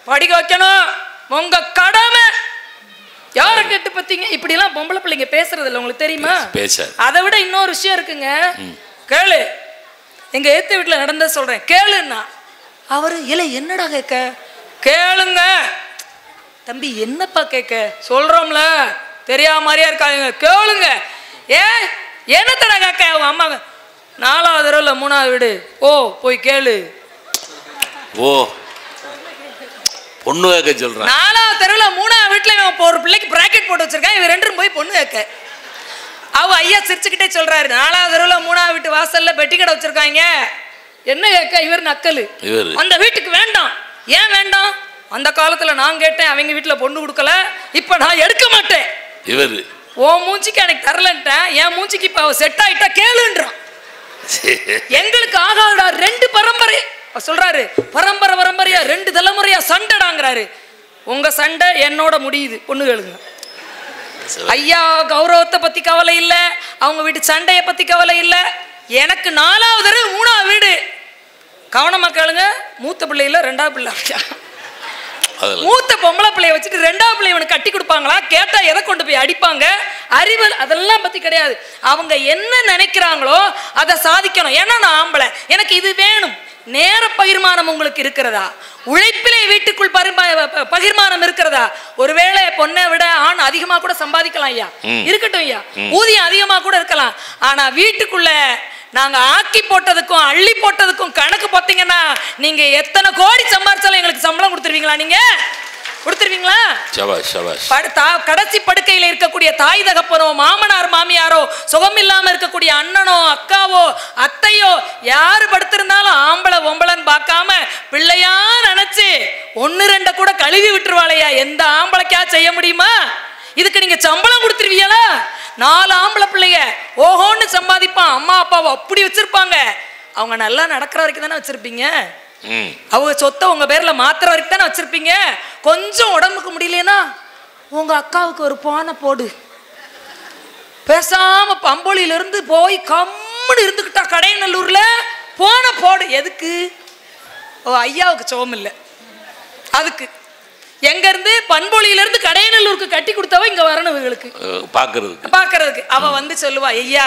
படிக்க வைக்கணும், உங்க கடமை. யாரை கேட்டு பார்த்தீங்க? இப்படிலாம் பொம்பளை பிள்ளைங்க பேசுறது இல்லை, உங்களுக்கு தெரியுமா? அதை விட இன்னொரு விஷயம் இருக்குங்க. கேளு, எங்க ஏத்த வீட்டுல நடந்த சொல்றேன், கேளுன்னா அவரு இல்லை என்னடா கேட்க? கேளுங்க தம்பி, என்னப்பா கேட்க? சொல்றோம்ல, தெரியாம மாதிரியா இருக்காங்க, கேளுங்க. என்னத்தடா கேட்க? அவங்க அம்மா 4வது தெருவில் 3வது வீடு, ஓ போய் கேளு. ஓ பொண்ணு கேட்க சொல்றான். 4வது தெருவில் 3வது வீட்டுல ஒரு பிள்ளைக்கு பிராக்கெட் போட்டு வச்சிருக்கான், இவன் 2 போய் பொண்ணு கேட்க. அவ ஐயா சிரிச்சுக்கிட்டே சொல்றாரு, 4வது தெருவில் 3வது வீட்டு வாசல்ல பெட்டி கடை வச்சிருக்காங்க, என்ன கேட்க? இவர் நக்கலு. அந்த வீட்டுக்கு வேண்டாம். ஏன் வேண்டாம்? அந்த காலத்துல நான் கேட்டேன், அவங்க வீட்டுல பொண்ணு கொடுக்கல, இப்ப நான் எடுக்க மாட்டேன். இவரு ஓ மூஞ்சிக்கு எனக்கு தரலன்ட்டேன், என் மூஞ்சிக்கு இப்ப செட் ஆயிட்டா கேளுன்றான். எங்களுக்கு ஆகாதா 2 பரம்பரை சொல்றாரு, பரம்பரை பரம்பரையா 2 தலைமுறையா சண்டைடாங்கிறாரு. உங்க சண்டை என்னோட முடியுது, பொண்ணு கேளுங்க. ஐயா கௌரவத்தை பத்தி கவலை இல்லை, அவங்க வீட்டு சண்டையை பத்தி கவலை இல்லை. எனக்கு 4வது 3வது வீடு. கவனமா கேளுங்க, மூத்த பிள்ளை இல்ல 2வது பிள்ளை. மூத்த பொம்பளை பிள்ளைய வச்சுட்டு 2வது பிள்ளை இவனுக்கு கட்டி கொடுப்பாங்களா? கேட்டா எதை கொண்டு போய் அடிப்பாங்க? அறிவு அதெல்லாம் பத்தி கிடையாது. அவங்க என்ன நினைக்கிறாங்களோ அதை சாதிக்கணும். ஏன்னா நான் ஆம்பளை, எனக்கு இது வேணும். நேர பகிர்மானம் உங்களுக்கு இருக்கிறதா? உழைப்பிலே வீட்டுக்குள் பகிர்மானம் இருக்கிறதா? ஒருவேளை பொண்ணை விட ஆண் அதிகமா கூட சம்பாதிக்கலாம் ஐயா, இருக்கட்டும் ஐயா, ஊதியம் அதிகமா கூட இருக்கலாம். ஆனா வீட்டுக்குள்ள நாங்க ஆக்கி போட்டதுக்கும் அள்ளி போட்டதுக்கும் கணக்கு பார்த்தீங்கன்னா நீங்க எத்தனை கோடி சம்பாதிச்சாலும் எங்களுக்கு சம்பளம் கொடுத்துருவீங்களா? நீங்க கொடுத்துருவீங்களா? கடைசி படுக்கையில் இருக்கக்கூடிய தாய் தகப்பனோ மாமனார் மாமியாரோ சுகம் இல்லாம இருக்கக்கூடிய அண்ணனோ அக்காவோ அத்தையோ யாரு படுத்திருந்தாலும் ஆம்பளை ஒம்பளன்னு பார்க்காம பிள்ளையா நினைச்சு 1-2 கூட கழுவி விட்டுருவாளையா. எந்த ஆம்பளைக்கா செய்ய முடியுமா? இதுக்கு நீங்க சம்பளம் கொடுத்துருவீங்களா? 4 ஆம்பளை பிள்ளைங்க ஓஹோன்னு சம்பாதிப்பான், அம்மா அப்பாவை அப்படி வச்சிருப்பாங்க. அவங்க நல்லா நடக்கிற வரைக்கும் தானே வச்சிருப்பீங்க. அவங்க சொத்தை உங்க பேர்ல மாத்திர வரைக்கும் தானே வச்சிருப்பீங்க. கொஞ்சம் உடம்புக்கு முடியலன்னா உங்க அக்காவுக்கு ஒரு பானை போடு, பேசாம பம்போலியில இருந்து போய் கம்முன்னு இருந்துக்கிட்டா கடையநல்லூர்ல பானை போடு. எதுக்கு? ஓ ஐயாவுக்கு சோகம் இல்லை, அதுக்கு. எங்க இருந்து பண்பொழியில இருந்து கடையநல்லூருக்கு கட்டி கொடுத்தவ இங்க வரணும் இவங்களுக்கு பாக்குறதுக்கு. அவ வந்து சொல்லுவா, ஐயா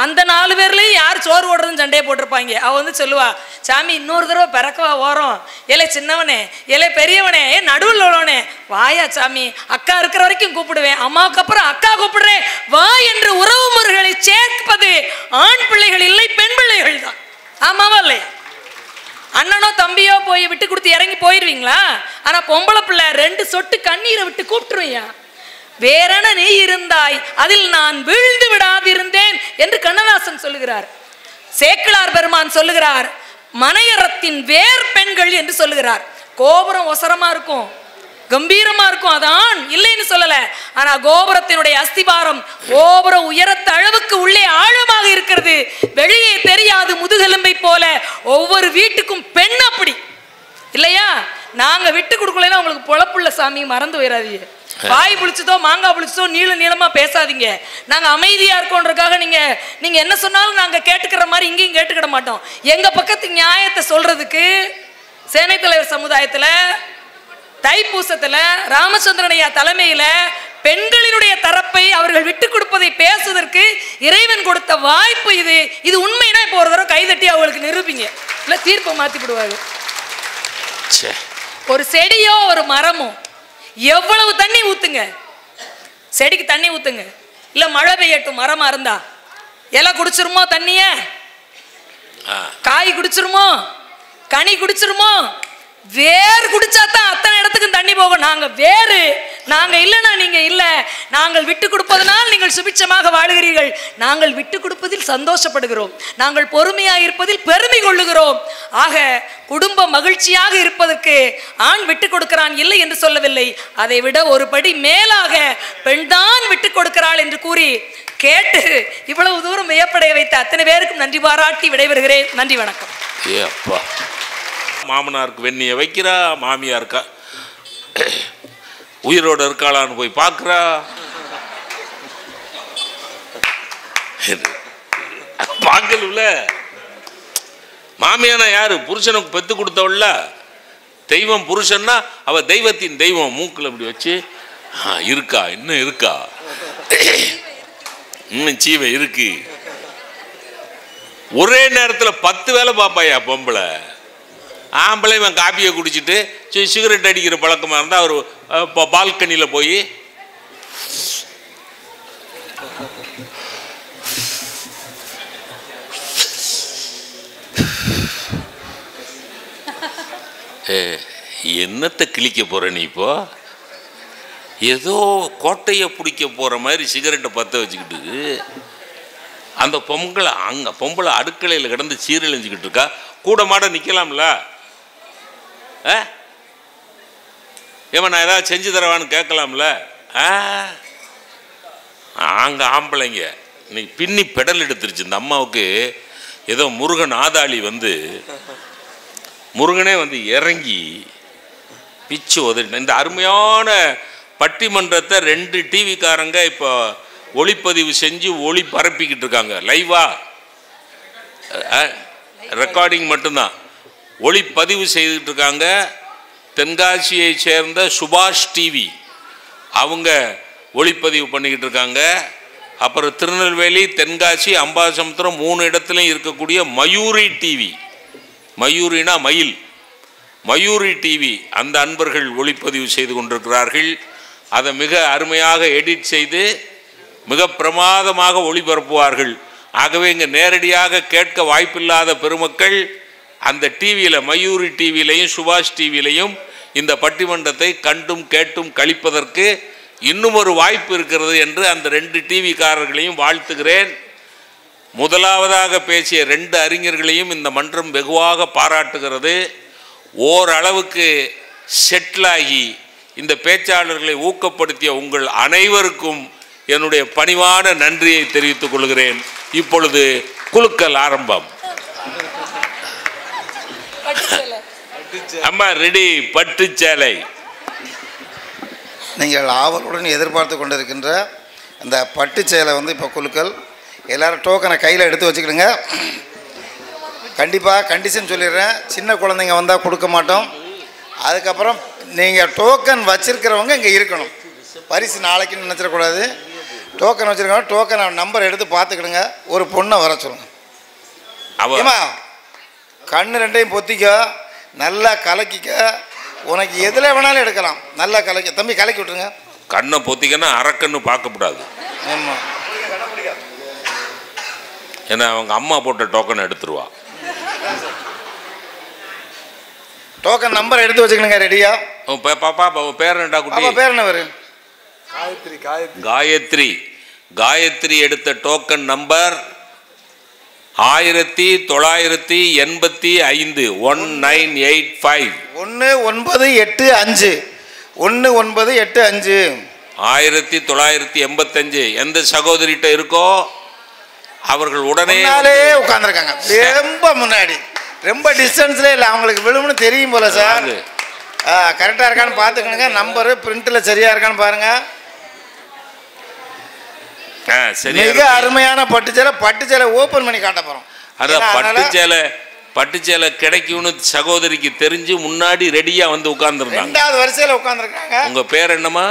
அந்த 4 பேர்லயும் யார் சோறு ஓடுறதுன்னு சண்டையை போட்டிருப்பாங்க. அவ வந்து சொல்லுவா, சாமி இன்னொரு தடவை பிறக்கவா ஓரம், ஏலே சின்னவனே, ஏலே பெரியவனே, நடுவில் உள்ளவனே, வாயா சாமி, அக்கா இருக்கிற வரைக்கும் கூப்பிடுவேன், அம்மாவுக்கு அப்புறம் அக்கா கூப்பிடுறேன் வா என்று உறவு முறைகளை சேர்ப்பது ஆண் பிள்ளைகள் இல்லை, பெண் பிள்ளைகள் தான். ஆமாவா இல்லையா? அண்ணனோ தம்பியோ போய் விட்டு கொடுத்து இறங்கி போயிருவீங்களா? ஆனா பொம்பளை பிள்ளை 2 சொட்டு கண்ணீரை விட்டு கூப்பிட்டுருவியா. வேறென நீ இருந்தாய் அதில் நான் வீழ்ந்து விடாதிருந்தேன் என்று கண்ணதாசன் சொல்லுகிறார். சேக்கிழார் பெருமான் சொல்லுகிறார், மனையறத்தின் வேர் பெண்கள் என்று சொல்லுகிறார். கோபுரம் ஒசரமா இருக்கும், கம்பீரமா இருக்கும், அதான் இல்லைன்னு சொல்லல. ஆனா கோபுரத்தினுடைய அஸ்திபாரம் கோபுரம் உயரத்த அளவுக்கு உள்ளே ஆழமாக இருக்கிறது, வெளியே தெரியாது. முதுகெலும்பை போல ஒவ்வொரு வீட்டுக்கும் பெண் அப்படி இல்லையா? நாங்க விட்டு கொடுக்கலன்னா உங்களுக்கு பொழப்புள்ள சாமி, மறந்து போயிடாதீங்க. வாய் புளிச்சதோ மாங்காய் புளிச்சதோ நீளமா பேசாதீங்க. நாங்க அமைதியா இருக்கோன்றதுக்காக நீங்க என்ன சொன்னாலும் நாங்க கேட்டுக்கிற மாதிரி இங்கேயும் கேட்டுக்கிட மாட்டோம். எங்க பக்கத்து நியாயத்தை சொல்றதுக்கு சேனை தலைவர் சமுதாயத்துல தைப்பூசத்துல ராமச்சந்திரனையா தலைமையில பெண்களினுடைய தரப்பை அவர்கள் விட்டு கொடுப்பதை பேசுவதற்கு இறைவன் கொடுத்த வாய்ப்பு இது. இது உண்மைனா இப்போ ஒரு தடவை கைதட்டி அவங்களுக்கு நிரூபிங்க, இல்ல தீர்ப்பை மாத்தி விடுவாங்க. ஒரு செடியோ ஒரு மரமோ எவ்வளவு தண்ணி ஊத்துங்க, செடிக்கு தண்ணி ஊத்துங்க, இல்ல மழை பெய்யட்டும், மரமா இருந்தா இலை குடிச்சிருமோ, தண்ணிய காய் குடிச்சிருமோ, கனி குடிச்சிருமோ? வேறு குடிச்சாதான் அத்தனை இடத்துக்கும் தண்ணி போகும். நாங்க வேறு, நாங்க இல்லைன்னா நீங்க இல்ல. நாங்கள் விட்டு கொடுப்பதனால் நீங்கள் சுபிட்சமாக வாழுகிறீர்கள். நாங்கள் விட்டு கொடுப்பதில் சந்தோஷப்படுகிறோம், நாங்கள் பொறுமையாக இருப்பதில் பெருமை கொள்ளுகிறோம். ஆக குடும்ப மகிழ்ச்சியாக இருப்பதற்கு ஆண் விட்டு கொடுக்கிறான் இல்லை என்று சொல்லவில்லை, அதை விட ஒரு படி மேலாக பெண்தான் விட்டு கொடுக்கிறாள் என்று கூறி கேட்டு இவ்வளவு தூரம் வியப்படைய வைத்த அத்தனை பேருக்கும் நன்றி பாராட்டி விடைபெறுகிறேன். நன்றி, வணக்கம். மாமனாருக்கு வெண்ணிய வைக்கிறா, மாமியாருக்கா உயிரோட இருக்காளான்னு போய் பார்க்குறா. பார்க்கல. மாமியானா யாரு? புருஷனுக்கு பெத்து கொடுத்தவள்ல, தெய்வம் புருஷன்னா அவ தெய்வத்தின் தெய்வம். மூக்கில் இப்படி வச்சு இருக்கா, இன்னும் இருக்கா, இன்னும் சீவை இருக்கு. ஒரே நேரத்தில் 10 வேலை பார்ப்பாயா பொம்பளை. ஆம்பளை இவன் காப்பியை குடிச்சிட்டு சிகரெட் அடிக்கிற பழக்கமாக இருந்தால் அவர் பால்கனியில் போய் என்னத்தை கிழிக்க போற நீ இப்போ? ஏதோ கோட்டையை பிடிக்க போற மாதிரி சிகரெட்டை பற்ற வச்சுக்கிட்டு அந்த பொம்பளை அடுக்கலையில் கிடந்து சீரழிஞ்சுக்கிட்டு இருக்கா. கூட மாட நிற்கலாம்ல? ஏமா நான் ஏதாவது செஞ்சு தரவான்னு கேட்கலாம்ல? அங்கே ஆம்பளைங்க இன்னைக்கு பின்னி பெடல் எடுத்துருச்சு. இந்த அம்மாவுக்கு ஏதோ முருகன் ஆதாளி வந்து முருகனே வந்து இறங்கி பிச்சு உதறின. இந்த அருமையான பட்டிமன்றத்தை 2 டிவிக்காரங்க இப்போ ஒளிப்பதிவு செஞ்சு ஒளி பரப்பிக்கிட்டு இருக்காங்க. லைவா ரெக்கார்டிங் மட்டும்தான், ஒளிப்பதிவு செய்துக்கிட்டு இருக்காங்க. தென்காசியை சேர்ந்த சுபாஷ் டிவி அவங்க ஒளிப்பதிவு பண்ணிக்கிட்டு இருக்காங்க. அப்புறம் திருநெல்வேலி, தென்காசி, அம்பாசமுத்திரம் 3 இடத்துலையும் இருக்கக்கூடிய மயூரி டிவி, மயூரினா மயில், மயூரி டிவி அந்த அன்பர்கள் ஒளிப்பதிவு செய்து கொண்டிருக்கிறார்கள். அதை மிக அருமையாக எடிட் செய்து மிக பிரமாதமாக ஒளிபரப்புவார்கள். ஆகவே இங்கே நேரடியாக கேட்க வாய்ப்பில்லாத பெருமக்கள் அந்த டிவியில், மயூரி டிவியிலையும் சுபாஷ் டிவியிலையும் இந்த பட்டிமன்றத்தை கண்டும் கேட்டும் கழிப்பதற்கு இன்னும் ஒரு வாய்ப்பு இருக்கிறது என்று அந்த 2 டிவிக்காரர்களையும் வாழ்த்துகிறேன். முதலாவதாக பேசிய 2 அறிஞர்களையும் இந்த மன்றம் வெகுவாக பாராட்டுகிறது. ஓரளவுக்கு செட்டிலாகி இந்த பேச்சாளர்களை ஊக்கப்படுத்திய உங்கள் அனைவருக்கும் என்னுடைய பணிவான நன்றியை தெரிவித்துக் கொள்கிறேன். இப்பொழுது குலுக்கல் ஆரம்பம். அம்மா ரெடி? பட்டு சேலை. நீங்கள் ஆவலுடன் எதிர்பார்த்து கொண்டிருக்கின்ற அந்த பட்டு சேலை வந்து இப்போ குலுக்கல். எல்லோரும் டோக்கனை கையில் எடுத்து வச்சுக்கிடுங்க. கண்டிப்பாக கண்டிஷன் சொல்லிடுறேன், சின்ன குழந்தைங்க வந்தால் கொடுக்க மாட்டோம். அதுக்கப்புறம் நீங்கள் டோக்கன் வச்சுருக்கிறவங்க இங்கே இருக்கணும். பரிசு நாளைக்குன்னு நினச்சிடக்கூடாது. டோக்கன் வச்சுருக்கோம், டோக்கன் நம்பர் எடுத்து பார்த்துக்கிடுங்க. ஒரு பொண்ணை வர சொல்லுங்க. ஏமா கண்ணு 2ஐயும் பொத்திக்க, நல்லா கலக்கிக்க. உனக்கு எதில் வேணாலும் எடுக்கலாம். நல்லா கலக்கி தம்பி கலக்கி விட்டுருங்க. கண்ணை பொத்திக்கன்னா அரக்கன்னு பார்க்கக்கூடாது. ஆமாம், ஏன்னா அவங்க அம்மா போட்ட டோக்கன் எடுத்துருவா. டோக்கன் நம்பர் எடுத்து வச்சுக்கணுங்க. ரெடியா? பாப்பா பேர் என்னடா குட்டி? பேர் என்ன வரும்? காயத்ரி. காயத்ரி எடுத்த டோக்கன் நம்பர் 1985 1985 1985 1985 1985. எந்த சகோதரிட்ட இருக்கோ அவர்கள் உடனே உட்கார்ந்துருக்காங்க. ரொம்ப முன்னாடி, ரொம்ப டிஸ்டன்ஸ்ல இல்லை, அவங்களுக்கு விழும்னு தெரியும் போல சார். கரெக்டாக இருக்கான்னு பார்த்துக்கணுங்க. நம்பரு பிரிண்டில் சரியா இருக்கான்னு பாருங்க. மிக அருமையான பட்டுச்சேலை. பட்டுச்சேலை ஓப்பன் பண்ணி காட்ட போறோம். அதான் பட்டுச்சேலை கிடைக்கும்னு சகோதரிக்கு தெரிஞ்சு முன்னாடி ரெடியா வந்து உட்கார்ந்துருந்தாங்க. 2வது வரிசையில் உட்கார்ந்துருக்காங்க. உங்க பேர் என்னமா?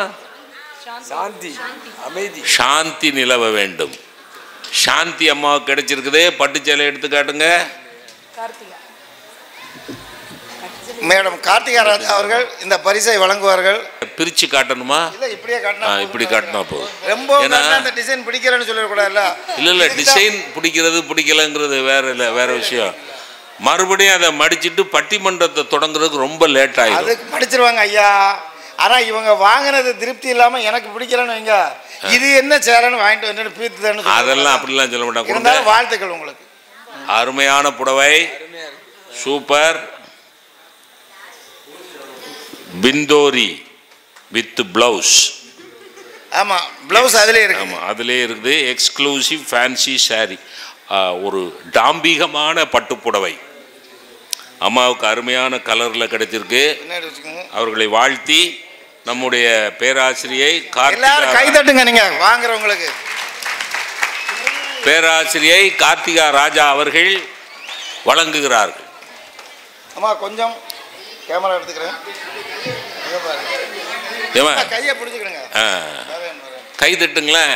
சாந்தி. அமைதி. சாந்தி நிலவ வேண்டும். சாந்தி அம்மாவுக்கு கிடைச்சிருக்குதே. பட்டுச்சேலை எடுத்து காட்டுங்க. மேடம் கார்த்திகா ராஜா அவர்கள் இந்த பரிசை வழங்குவார்கள். பிரிச்சு காட்டணுமா? இல்ல இப்படியே காட்டணும். இப்படி காட்டினா போதும். ரொம்ப அந்த டிசைன் பிடிக்கலன்னு சொல்லிடக்கூடாதுல்ல. இல்ல டிசைன் பிடிக்கிறது பிடிக்கலங்கிறது வேற விஷயம். மறுபடியும் அதை மடிச்சுட்டு பட்டிமன்றத்தை தொடங்குறதுக்கு ரொம்ப லேட் ஆயிடும். அதுக்கு மடிச்சிருவாங்க ஐயா. ஆனா இவங்க வாங்கினது திருப்தி இல்லாம எனக்கு பிடிக்கலன்னு வைங்க, இது என்ன சேலைன்னு வாங்கிட்டு வந்து பீத்துதான்னு அதெல்லாம் அப்படிலாம் சொல்ல மாட்டாங்க. இருந்தாலும் வாழ்த்துக்கள் உங்களுக்கு. அருமையான புடவை, சூப்பர். பிந்தோரி வித் பிளவுஸ். ஆமா, பிளவுஸ் அதிலே இருக்கு. ஆமா, அதிலே இருக்குது. Exclusive fancy sari. ஒரு டாம்பிகமான பட்டுப்புடவை அம்மாவுக்கு அருமையான கலர்ல கிடைச்சிருக்கு. அவர்களை வாழ்த்தி நம்முடைய பேராசிரியை கை தட்டுங்க நீங்க வாங்குறவங்களுக்கு. பேராசிரியை கார்த்திகா ராஜா அவர்கள் வழங்குகிறார்கள். அம்மா கொஞ்சம் கேமரா எடுத்துக்கிறேன். ஏமா கையை பிடிச்சிக்கிடுங்க. கை தட்டுங்களேன்.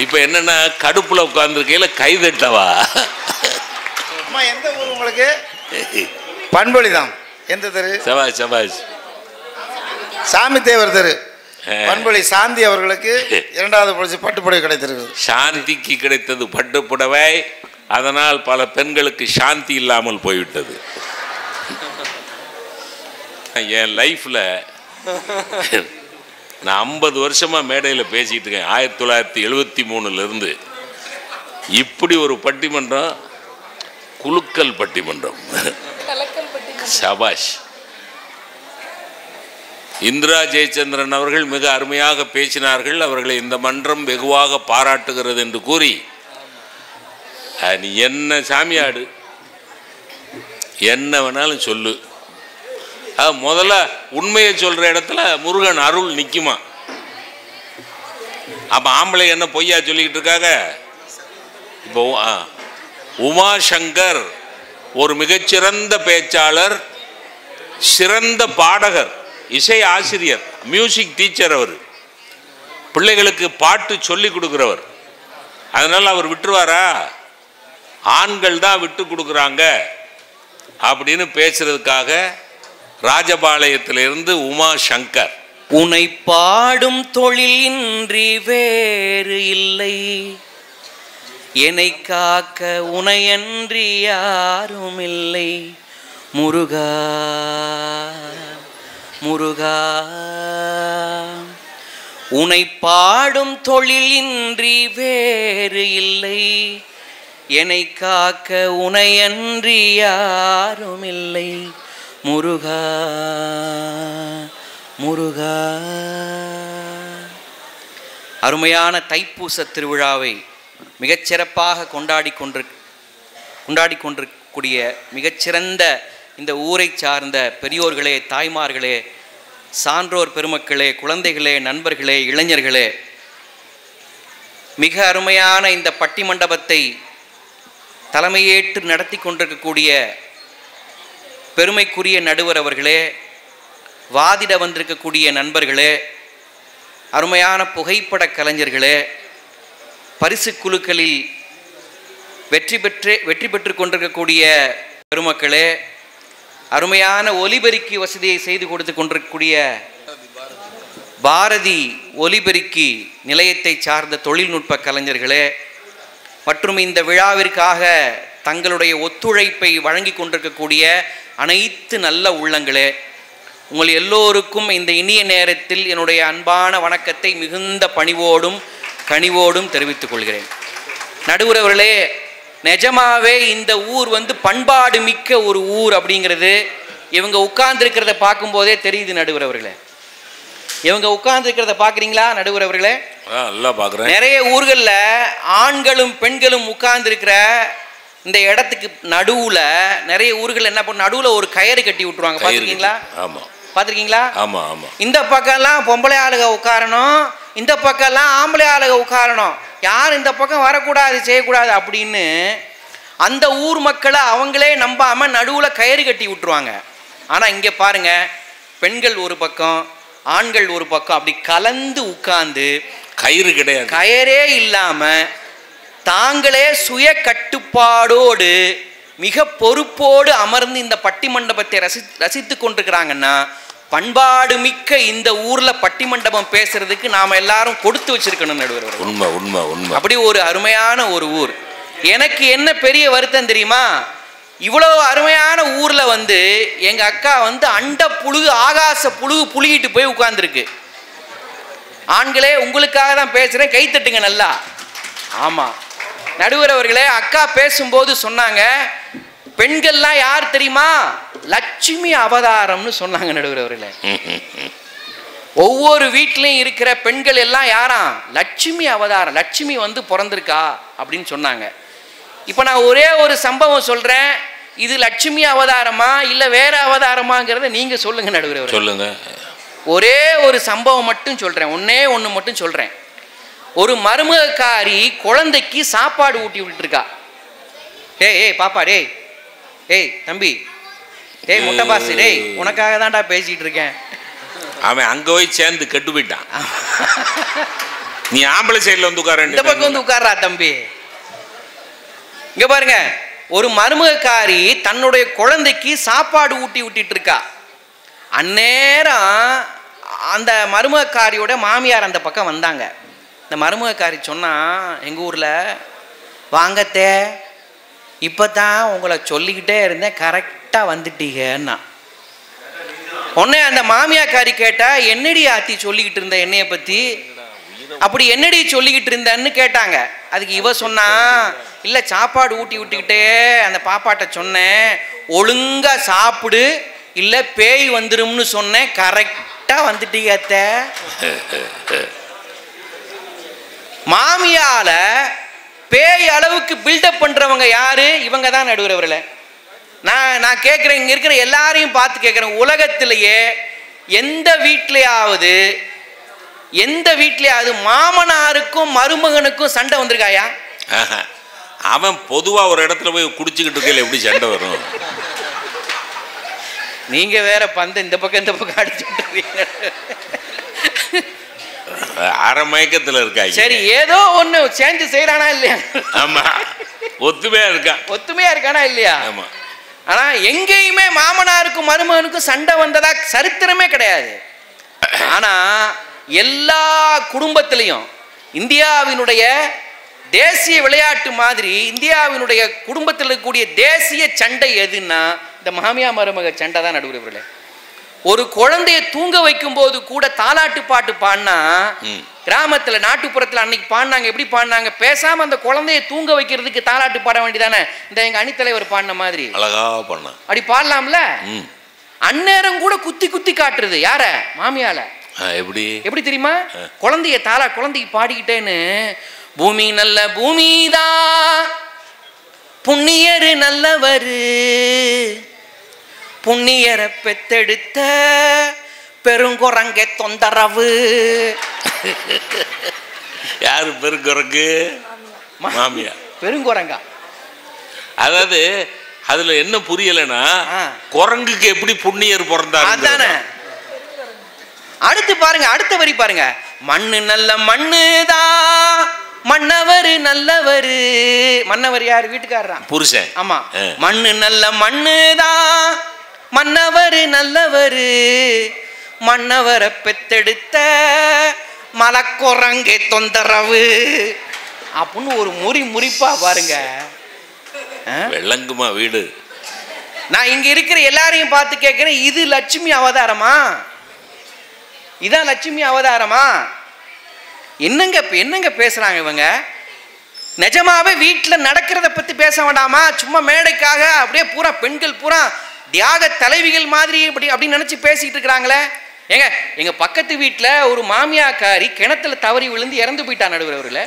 இப்போ என்னன்னா கடுப்புல உட்காந்துருக்கையில் கை தட்டவா? அம்மா எந்த ஊர் உங்களுக்கு? பண்பொழி தான். எந்த தெரு? சபாஷ் சபாஷ். சாமி தேவர் தெரு. பண்பொழி சாந்தி அவர்களுக்கு 2வது பரிசு பட்டுப்புடவை கிடைத்திருக்கு. சாந்திக்கு கிடைத்தது பட்டுப்புடவை. அதனால் பல பெண்களுக்கு சாந்தி இல்லாமல் போய்விட்டது. என் லைஃப்பில் நான் 50 வருஷமாக மேடையில் பேசிகிட்டு இருக்கேன். 1973 இப்படி ஒரு பட்டிமன்றம் குலுக்கல் பட்டிமன்றம். சபாஷ். இந்திரா ஜெயச்சந்திரன் அவர்கள் மிக அருமையாக பேசினார்கள். அவர்களை இந்த மன்றம் வெகுவாக பாராட்டுகிறது என்று கூறி, நீ என்ன சாமியாடு, என்ன வேணாலும் சொல்லு, அது முதல்ல உண்மையை சொல்கிற இடத்துல முருகன் அருள் நிற்குமா? அப்போ ஆம்பளை என்ன பொய்யா சொல்லிக்கிட்டு இருக்காங்க? இப்போ உமாசங்கர் ஒரு மிகச்சிறந்த பேச்சாளர், சிறந்த பாடகர், இசை ஆசிரியர், மியூசிக் டீச்சர். அவர் பிள்ளைகளுக்கு பாட்டு சொல்லி கொடுக்குறவர். அதனால் அவர் விட்டுருவாரா? ஆண்கள் தான் விட்டு கொடுக்குறாங்க அப்படின்னு பேசுறதுக்காக ராஜபாளையத்திலிருந்து உமாசங்கர். உனை பாடும் தொழில் இன்றி வேறு இல்லை, என்னை காக்க உனையன்றி யாரும் இல்லை, முருகா முருகா. உனை பாடும் தொழில் இன்றி வேறு இல்லை, என்னை காக்க உனையன்றி யாரும் இல்லை, முருகா முருகா. அருமையான தைப்பூச திருவிழாவை மிகச்சிறப்பாக கொண்டாடி கொண்டிருக்கக்கூடிய மிகச்சிறந்த இந்த ஊரை சார்ந்த பெரியோர்களே, தாய்மார்களே, சான்றோர் பெருமக்களே, குழந்தைகளே, நண்பர்களே, இளைஞர்களே, மிக அருமையான இந்த பட்டிமண்டபத்தை தலைமையேற்று நடத்தி கொண்டிருக்கக்கூடிய பெருமைக்குரிய நடுவர் அவர்களே, வாதிட வந்திருக்கக்கூடிய நண்பர்களே, அருமையான புகைப்பட கலைஞர்களே, பரிசு குழுக்களில் வெற்றி பெற்று கொண்டிருக்கக்கூடிய பெருமக்களே, அருமையான ஒலிபெருக்கி வசதியை செய்து கொடுத்து கொண்டிருக்கக்கூடிய பாரதி ஒலிபெருக்கி நிலையத்தை சார்ந்த தொழில்நுட்ப கலைஞர்களே, மற்றும் இந்த விழாவிற்காக தங்களுடைய ஒத்துழைப்பை வழங்கி கொண்டிருக்கக்கூடிய அனைத்து நல்ல உள்ளங்களே, உங்கள் எல்லோருக்கும் இந்த இனிய நேரத்தில் என்னுடைய அன்பான வணக்கத்தை மிகுந்த பணிவோடும் கனிவோடும் தெரிவித்துக் கொள்கிறேன். நடுவர் அவர்களே, நிஜமாவே இந்த ஊர் பண்பாடு மிக்க ஒரு ஊர் அப்படிங்கிறது இவங்க உட்கார்ந்துருக்கிறத பார்க்கும்போதே தெரியுது. நடுவர் அவர்களே, இவங்க உட்கார்ந்துருக்கிறத பார்க்குறீங்களா? நடுவர் அவர்களே, நிறைய ஊர்களில் ஆண்களும் பெண்களும் உட்கார்ந்துருக்கிற இந்த இடத்துக்கு நடுவில் நிறைய ஊர்கள் என்ன பண்ண, நடுவில் ஒரு கயிறு கட்டி விட்டுருவாங்க. பார்த்துருக்கீங்களா? பார்த்துருக்கீங்களா? ஆமாம் ஆமாம். இந்த பக்கம்லாம் பொம்பளை ஆளுக உட்காரணும், இந்த பக்கம்லாம் ஆம்பளை ஆளுக உட்காரணும், யார் இந்த பக்கம் வரக்கூடாது, செய்யக்கூடாது அப்படின்னு அந்த ஊர் மக்களை அவங்களே நம்பாமல் நடுவில் கயிறு கட்டி விட்டுருவாங்க. ஆனால் இங்கே பாருங்க, பெண்கள் ஒரு பக்கம், ஆண்கள் ஒரு பக்கம், அப்படி கலந்து உட்கார்ந்து கயிறு கிடையாது, கயிறே இல்லாமல் தாங்களே சுய கட்டுப்பாடோடு மிக பொறுப்போடு அமர்ந்து இந்த பட்டிமண்டபத்தை ரசித்து கொண்டிருக்கிறாங்கன்னா, பண்பாடு மிக்க இந்த ஊர்ல பட்டிமண்டபம் பேசுறதுக்கு நாம எல்லாரும் கொடுத்து வச்சிருக்கணும் நடுவர். உண்மை உண்மை உண்மை. அப்படி ஒரு அருமையான ஒரு ஊர். எனக்கு என்ன பெரிய வருத்தம் தெரியுமா? இவ்வளவு அருமையான ஊர்ல எங்க அக்கா அண்ட புழுகு ஆகாச புழுகு புழுகிட்டு போய் உட்கார்ந்துருக்கு. ஆண்களே, உங்களுக்காக தான் பேசுறேன், கை தட்டுங்க நல்லா. ஆமா நடுவர் அவர்களே, அக்கா பேசும்போது சொன்னாங்க, பெண்கள்லாம் யார் தெரியுமா? லட்சுமி அவதாரம்னு சொன்னாங்க நடுவர் அவர்களே. ஒவ்வொரு வீட்லையும் இருக்கிற பெண்கள் எல்லாம் யாராம்? லட்சுமி அவதாரம், லட்சுமி பிறந்திருக்கா அப்படின்னு சொன்னாங்க. இப்போ நான் ஒரே ஒரு சம்பவம் சொல்றேன், இது லட்சுமி அவதாரமா இல்ல வேற அவதாரமாங்கிறத நீங்க சொல்லுங்க நடுவர் அவர்களே. சொல்லுங்க. ஒரே ஒரு சம்பவம் மட்டும் சொல்றேன், ஒன்று மட்டும் சொல்றேன். ஒரு மருமகக்காரி குழந்தைக்கு சாப்பாடு ஊட்டி விட்டுருக்கா. ஏய் பாப்பா, ஏய் தம்பி, டேய் முட்டை பாஸ், டேய் உனக்காக தான்டா பேசிட்டு இருக்கேன். அவன் அங்க போய் சேர்ந்து கெட்டு போயிட்டான். நீ ஆம்பளை சைடுல வந்து உட்கார, இந்த பக்கம் வந்து உட்கார்றா தம்பி. இங்க பாருங்க, ஒரு மருமகக்காரி தன்னுடைய குழந்தைக்கு சாப்பாடு ஊட்டி விட்டுட்டு இருக்கா. அந்நேரம் அந்த மருமகக்காரியோட மாமியார் அந்த பக்கம் வந்தாங்க. இந்த மருமகக்காரி சொன்னா, எங்க ஊர்ல வாங்கத்தே, இப்பதான் உங்களை சொல்லிக்கிட்டே இருந்தேன், கரெக்டா வந்துட்டீங்கன்னா. உடனே அந்த மாமியாக்காரி கேட்டா, என்னடி ஆத்தி சொல்லிக்கிட்டு இருந்த என்னைய பத்தி, அப்படி என்னடி சொல்லிக்கிட்டு இருந்தன்னு கேட்டாங்க. அதுக்கு இவ சொன்னா, இல்ல சாப்பாடு ஊட்டி விட்டுக்கிட்டே அந்த பாப்பாட்ட சொன்னேன், ஒழுங்கா சாப்பிடு இல்ல பேய் வந்துரும்னு சொன்னேன், கரெக்டா வந்துட்டீங்க அத்தை. மாமியால பேய் அளவுக்கு பில்டப் பண்றவங்க யாரு? இவங்க தான் நடுவர் அவர்களே. நான் கேட்கிறேன், இங்க இருக்கிற எல்லாரையும் பார்த்து கேட்கிறேன், உலகத்திலேயே எந்த வீட்லயாவது மாமனாருக்கும் மருமகனுக்கும் சண்டை வந்திருக்காயா? அவன் பொதுவா ஒரு இடத்துல போய் குடிச்சுக்கிட்டு இருக்கையில எப்படி சண்டை வரும்? நீங்க வேற பந்து இந்த பக்கம் அடிச்சுட்டு இருக்கீங்க. அரை மயக்கத்துல இருக்காங்க. சரி, ஏதோ ஒண்ணு சேர்ந்து செய்யறானா இல்லையா? ஆமா, ஒத்துமையா இருக்கானா இல்லையா? ஆமா. ஆனா எங்கேயுமே மாமனாருக்கும் மருமகனுக்கும் சண்டை வந்ததா சரித்திரமே கிடையாது. ஆனா எல்லா குடும்பத்திலையும் இந்தியாவினுடைய தேசிய விளையாட்டு மாதிரி இந்தியாவினுடைய குடும்பத்தில் இருக்கக்கூடிய தேசிய சண்டை எதுன்னா இந்த மாமியா மருமக சண்டை தான் நடுவுறவர்களே. ஒரு குழந்தைய தூங்க வைக்கும் போது கூட தாலாட்டு பாட்டு பாடினா, கிராமத்துல நாட்டுப்புறத்துல அன்னைக்கு பாடினாங்க. எப்படி பாடினாங்க? பேசாம அந்த குழந்தைய தூங்க வைக்கிறதுக்கு தாலாட்டு பாட வேண்டியதானே. இந்த எங்க அணித்தலைவர் பாடின மாதிரி அழகா பாடினா அப்படி பாடலாம்ல. அந்நேரம் கூட குத்தி குத்தி காட்டுறது யார? மாமியால. எப்படி தெரியுமா? குழந்தைக்கு பாடிக்கிட்டேன்னு, பூமி நல்ல பூமிதான், புண்ணியரு நல்லவரு, புண்ணியரை பெத்தெடுத்த பெருங்குரங்க தொந்தரவு. யாரு பெருங்குரங்கு? மாமியா. பெருங்குரங்கா. அதாவது அதுல என்ன புரியலன்னா, குரங்குக்கு எப்படி புண்ணியர் பிறந்தாரு? அடுத்து பாருங்க, அடுத்த வரி பாருங்க. மண்ணு நல்ல மண்ணுதான், மன்னவர் நல்லவரு. மன்னவர் யாரு? வீட்டுக்காரரா? புருஷன். ஆமா. மண்ணு நல்ல மண்ணுதான், மன்னவர் நல்லவரு, மன்னவரை பெத்தெடுத்த மலக்குரங்கு தொந்தரவு அப்படின்னு ஒரு முறிப்பா பாருங்க. வெள்ளங்குமா வீடு. நான் இங்க இருக்கிற எல்லாரையும் பார்த்து கேட்கிறேன், இது லட்சுமி அவதாரமா? இதான் லட்சுமி அவதாரமா? என்னங்க பேசுறாங்க இவங்க? நிஜமாவே வீட்டில் நடக்கிறத பத்தி பேச வேண்டாமா? சும்மா மேடைக்காக அப்படியே பூரா பெண்கள் பூரா தியாக தலைவிகள் மாதிரி அப்படி நினைச்சு பேசிட்டு இருக்கிறாங்களே. எங்க பக்கத்து வீட்டுல ஒரு மாமியாக்காரி கிணத்துல தவறி விழுந்து இறந்து போயிட்டா நடுவர் அவர்களே.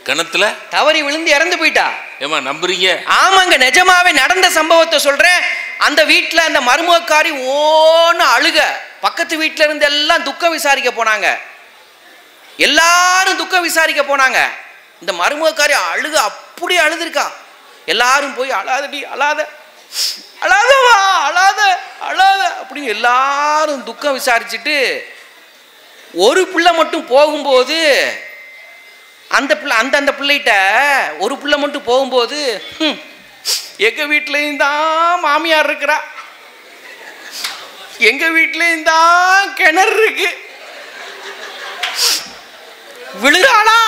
கிணத்துல தவறி விழுந்து இறந்து போயிட்டா. ஏமா நம்புறீங்க? ஆமாங்க, நிஜமாவே நடந்த சம்பவத்தை சொல்றேன். அந்த வீட்டுல அந்த மருமகக்காரி ஓன்னு அழுக. பக்கத்து வீட்டுல இருந்து எல்லாம் துக்கம் விசாரிக்க போனாங்க. எல்லாரும் துக்கம் விசாரிக்க போனாங்க. இந்த மருமகக்காரி அழுக அப்படி அழுதுருக்கா. எல்லாரும் போய் அழாதடி, அழாத அழாதவா, அழாத அழாத அப்படின்னு எல்லாரும் துக்கம் விசாரிச்சுட்டு, ஒரு பிள்ளை மட்டும் போகும்போது அந்த பிள்ளைகிட்ட ஒரு பிள்ளை மட்டும் போகும்போது, எங்க வீட்லயும் தான் மாமியார் இருக்கிறா, எங்க வீட்லயும் தான் கிணறு இருக்கு, விழுறாளா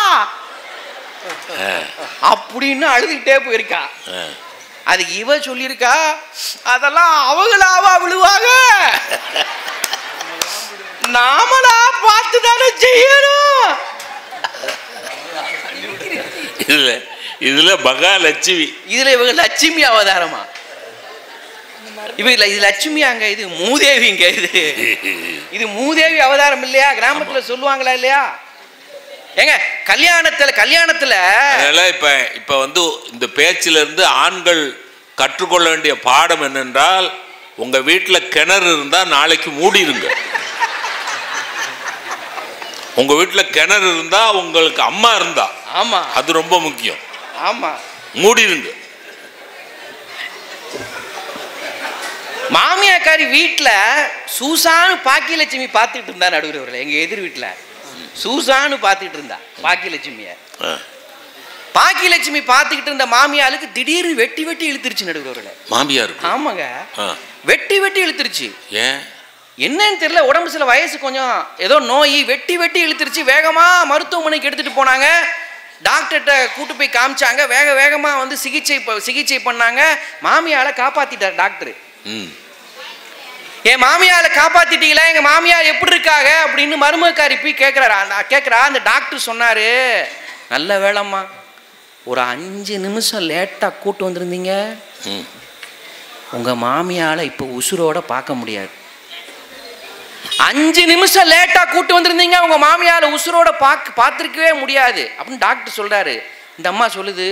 அப்படின்னு அழுதுகிட்டே போயிருக்கா. அதுக்கு இவ சொல்லியிருக்கா, அதெல்லாம் அவங்களாவா விழுவாங்க, நாமளா பார்த்து தானே செய்யணும். இதுல மகாலட்சுமி, இதுல இவங்க லட்சுமி அவதாரமா? இது லட்சுமியாங்க, இது மூதேவிங்க. இது மூதேவி அவதாரம் இல்லையா? கிராமத்துல சொல்லுவாங்களா இல்லையா? ஏங்க கல்யாணத்துல இப்ப வந்து இந்த பேச்சில இருந்து ஆண்கள் கற்றுக்கொள்ள வேண்டிய பாடம் என்னென்றால், உங்க வீட்டுல கிணறு இருந்தா நாளைக்கு மூடிருங்க. உங்க வீட்டுல கிணறு இருந்தா உங்களுக்கு அம்மா இருந்தா, ஆமா, அது ரொம்ப முக்கியம். ஆமா, மூடிருங்க. மாமியாக்காரி வீட்டில் சூசானு பாக்கியலட்சுமி பார்த்துட்டு இருந்தா நடுவுறவர்கள். எங்கள் எதிர் வீட்டில் சூசானு பார்த்துட்டு இருந்தா பாக்கியலட்சுமியை. பாக்கியலட்சுமி பார்த்துக்கிட்டு இருந்த மாமியாளுக்கு திடீர்னு வெட்டி வெட்டி இழுத்துருச்சு நடுவுறவர்கள். மாமியார்? ஆமாங்க, வெட்டி வெட்டி இழுத்துருச்சு. ஏன் என்னன்னு தெரியல, உடம்பு சில வயசு கொஞ்சம் ஏதோ நோய் வெட்டி வெட்டி இழுத்துருச்சு. வேகமாக மருத்துவமனைக்கு எடுத்துகிட்டு போனாங்க. டாக்டர்கிட்ட கூட்டு போய் காமிச்சாங்க. வேக வேகமாக வந்து சிகிச்சை பண்ணாங்க. மாமியாரை காப்பாற்றிட்டார் டாக்டர். என் மாமியாரை காப்பாற்றிட்டீங்களா, எங்கள் மாமியார் எப்படி இருக்காங்க அப்படின்னு மருமக்காரி போய் கேட்குறா. அந்த டாக்டர் சொன்னார், நல்ல வேலைம்மா, ஒரு 5 நிமிஷம் லேட்டாக கூட்டு வந்திருந்தீங்க, உங்கள் மாமியாரை இப்போ உசுரோட பார்க்க முடியாது. 5 நிமிஷம் லேட்டா கூட்டு வந்திருந்தீங்க, உங்க மாமியார உசுரோட பார்த்துருக்கவே முடியாது அப்படின்னு டாக்டர் சொல்றாரு. இந்த அம்மா சொல்லுது,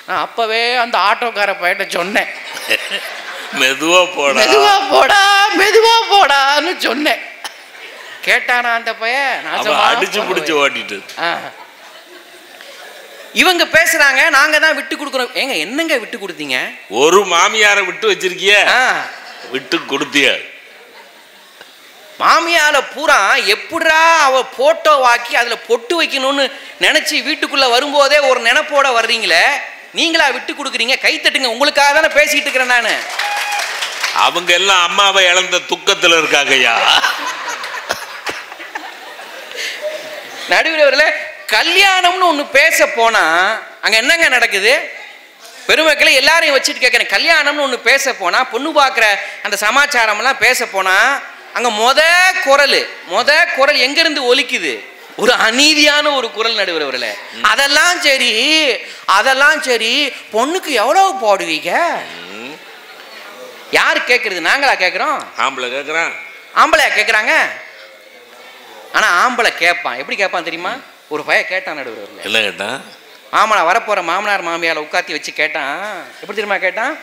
நான் அப்பவே அந்த ஆட்டோக்கார பையட்ட சொன்னேன், மெதுவா போடா மெதுவா போடா மெதுவா போடான்னு சொன்னேன். கேட்டானா அந்த பையன்? அடிச்சு பிடிச்சு ஓட்டிட்டு. இவங்க பேசுறாங்க, நாங்க தான் விட்டு கொடுக்குறோம். ஏங்க என்னங்க விட்டு கொடுத்தீங்க? ஒரு மாமியாரை விட்டு வச்சிருக்கிய, விட்டு கொடுத்திய. மாமியால பூரா எப்படா அவ போட்டோ வாக்கி அதுல பொட்டு வைக்கணும்னு நினைச்சு வீட்டுக்குள்ள வரும்போதே ஒரு நினைப்போட வர்றீங்களே, நீங்களா விட்டு கொடுக்குறீங்க? கை தட்டுங்க, உங்களுக்காக தானே பேசிட்டு இருக்கிறேன் நானு. அவங்க எல்லாம் அம்மாவை இழந்த துக்கத்துல இருக்காங்கய்யா. நடுவில் கல்யாணம்னு ஒன்று பேச போனா அங்க என்னங்க நடக்குது? பெருமக்களை எல்லாரையும் வச்சுட்டு கேட்குறேன், கல்யாணம்னு ஒன்று பேச போனா, பொண்ணு பார்க்குற அந்த சமாச்சாரம்லாம் பேச போனா, அங்க முத குரல் எங்கிருந்து ஒலிக்குது? ஒரு அநீதியான ஒரு குரல் நடுவுறவர்களே. அதெல்லாம் சரி பொண்ணுக்கு எவ்வளவு போடுவீங்க? யாரு கேட்கறது? நாங்களா கேட்கிறோம்? ஆம்பளையா கேட்குறாங்க. ஆனா ஆம்பளை கேட்பான். எப்படி கேட்பான் தெரியுமா? ஒரு பையன் கேட்டான் நடுவுறவர்களே. என்ன கேட்டான்? மாமனார் வரப்போற மாமனார் மாமியால உட்காத்தி வச்சு கேட்டான். எப்படி தெரியுமா கேட்டான்?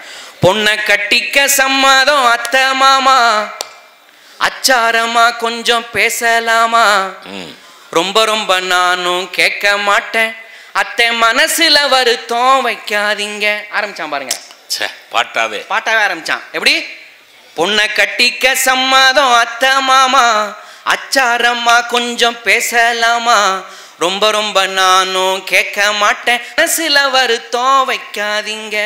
பொண்ணை கட்டிக்க சம்மதம் அத்தை மாமா, அச்சாரமா கொஞ்சம் பேசலாமா? ரொம்ப நானும் கேட்க மாட்டேன், அத்தை மனசுல வருத்தம் வைக்காதீங்க. ஆரம்பிச்சான் பாருங்க, பாட்டாவே ஆரம்பிச்சான். எப்படி? பொண்ணை கட்டிக்க சம்மதம் அத்தை மாமா, அச்சாரமா கொஞ்சம் பேசலாமா? ரொம்ப நானும் கேட்க மாட்டேன், மனசுல வருத்தம் வைக்காதீங்க.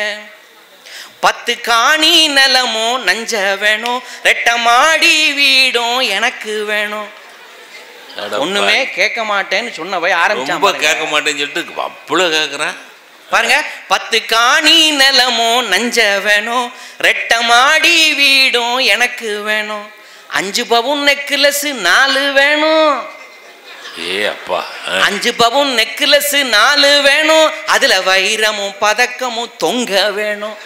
10 காணி நிலமும் நஞ்ச வேணும், 2 மாடி வீடும் எனக்கு வேணும். ஒண்ணுமே கேட்க மாட்டேன்னு சொன்னவை ஆரம்பிச்சான். கேட்க மாட்டேன்னு சொல்லிட்டு அவ்வளவு கேட்கறான் பாருங்க. 10 காணி நிலமும் நஞ்ச வேணும், 2 மாடி வீடும் எனக்கு வேணும், 5 பவுன் நெக்லஸ் 4 வேணும். 5 பவுன் நெக்லஸ் 4 வேணும், அதுல வைரமும் பதக்கமும் தொங்க வேணும்.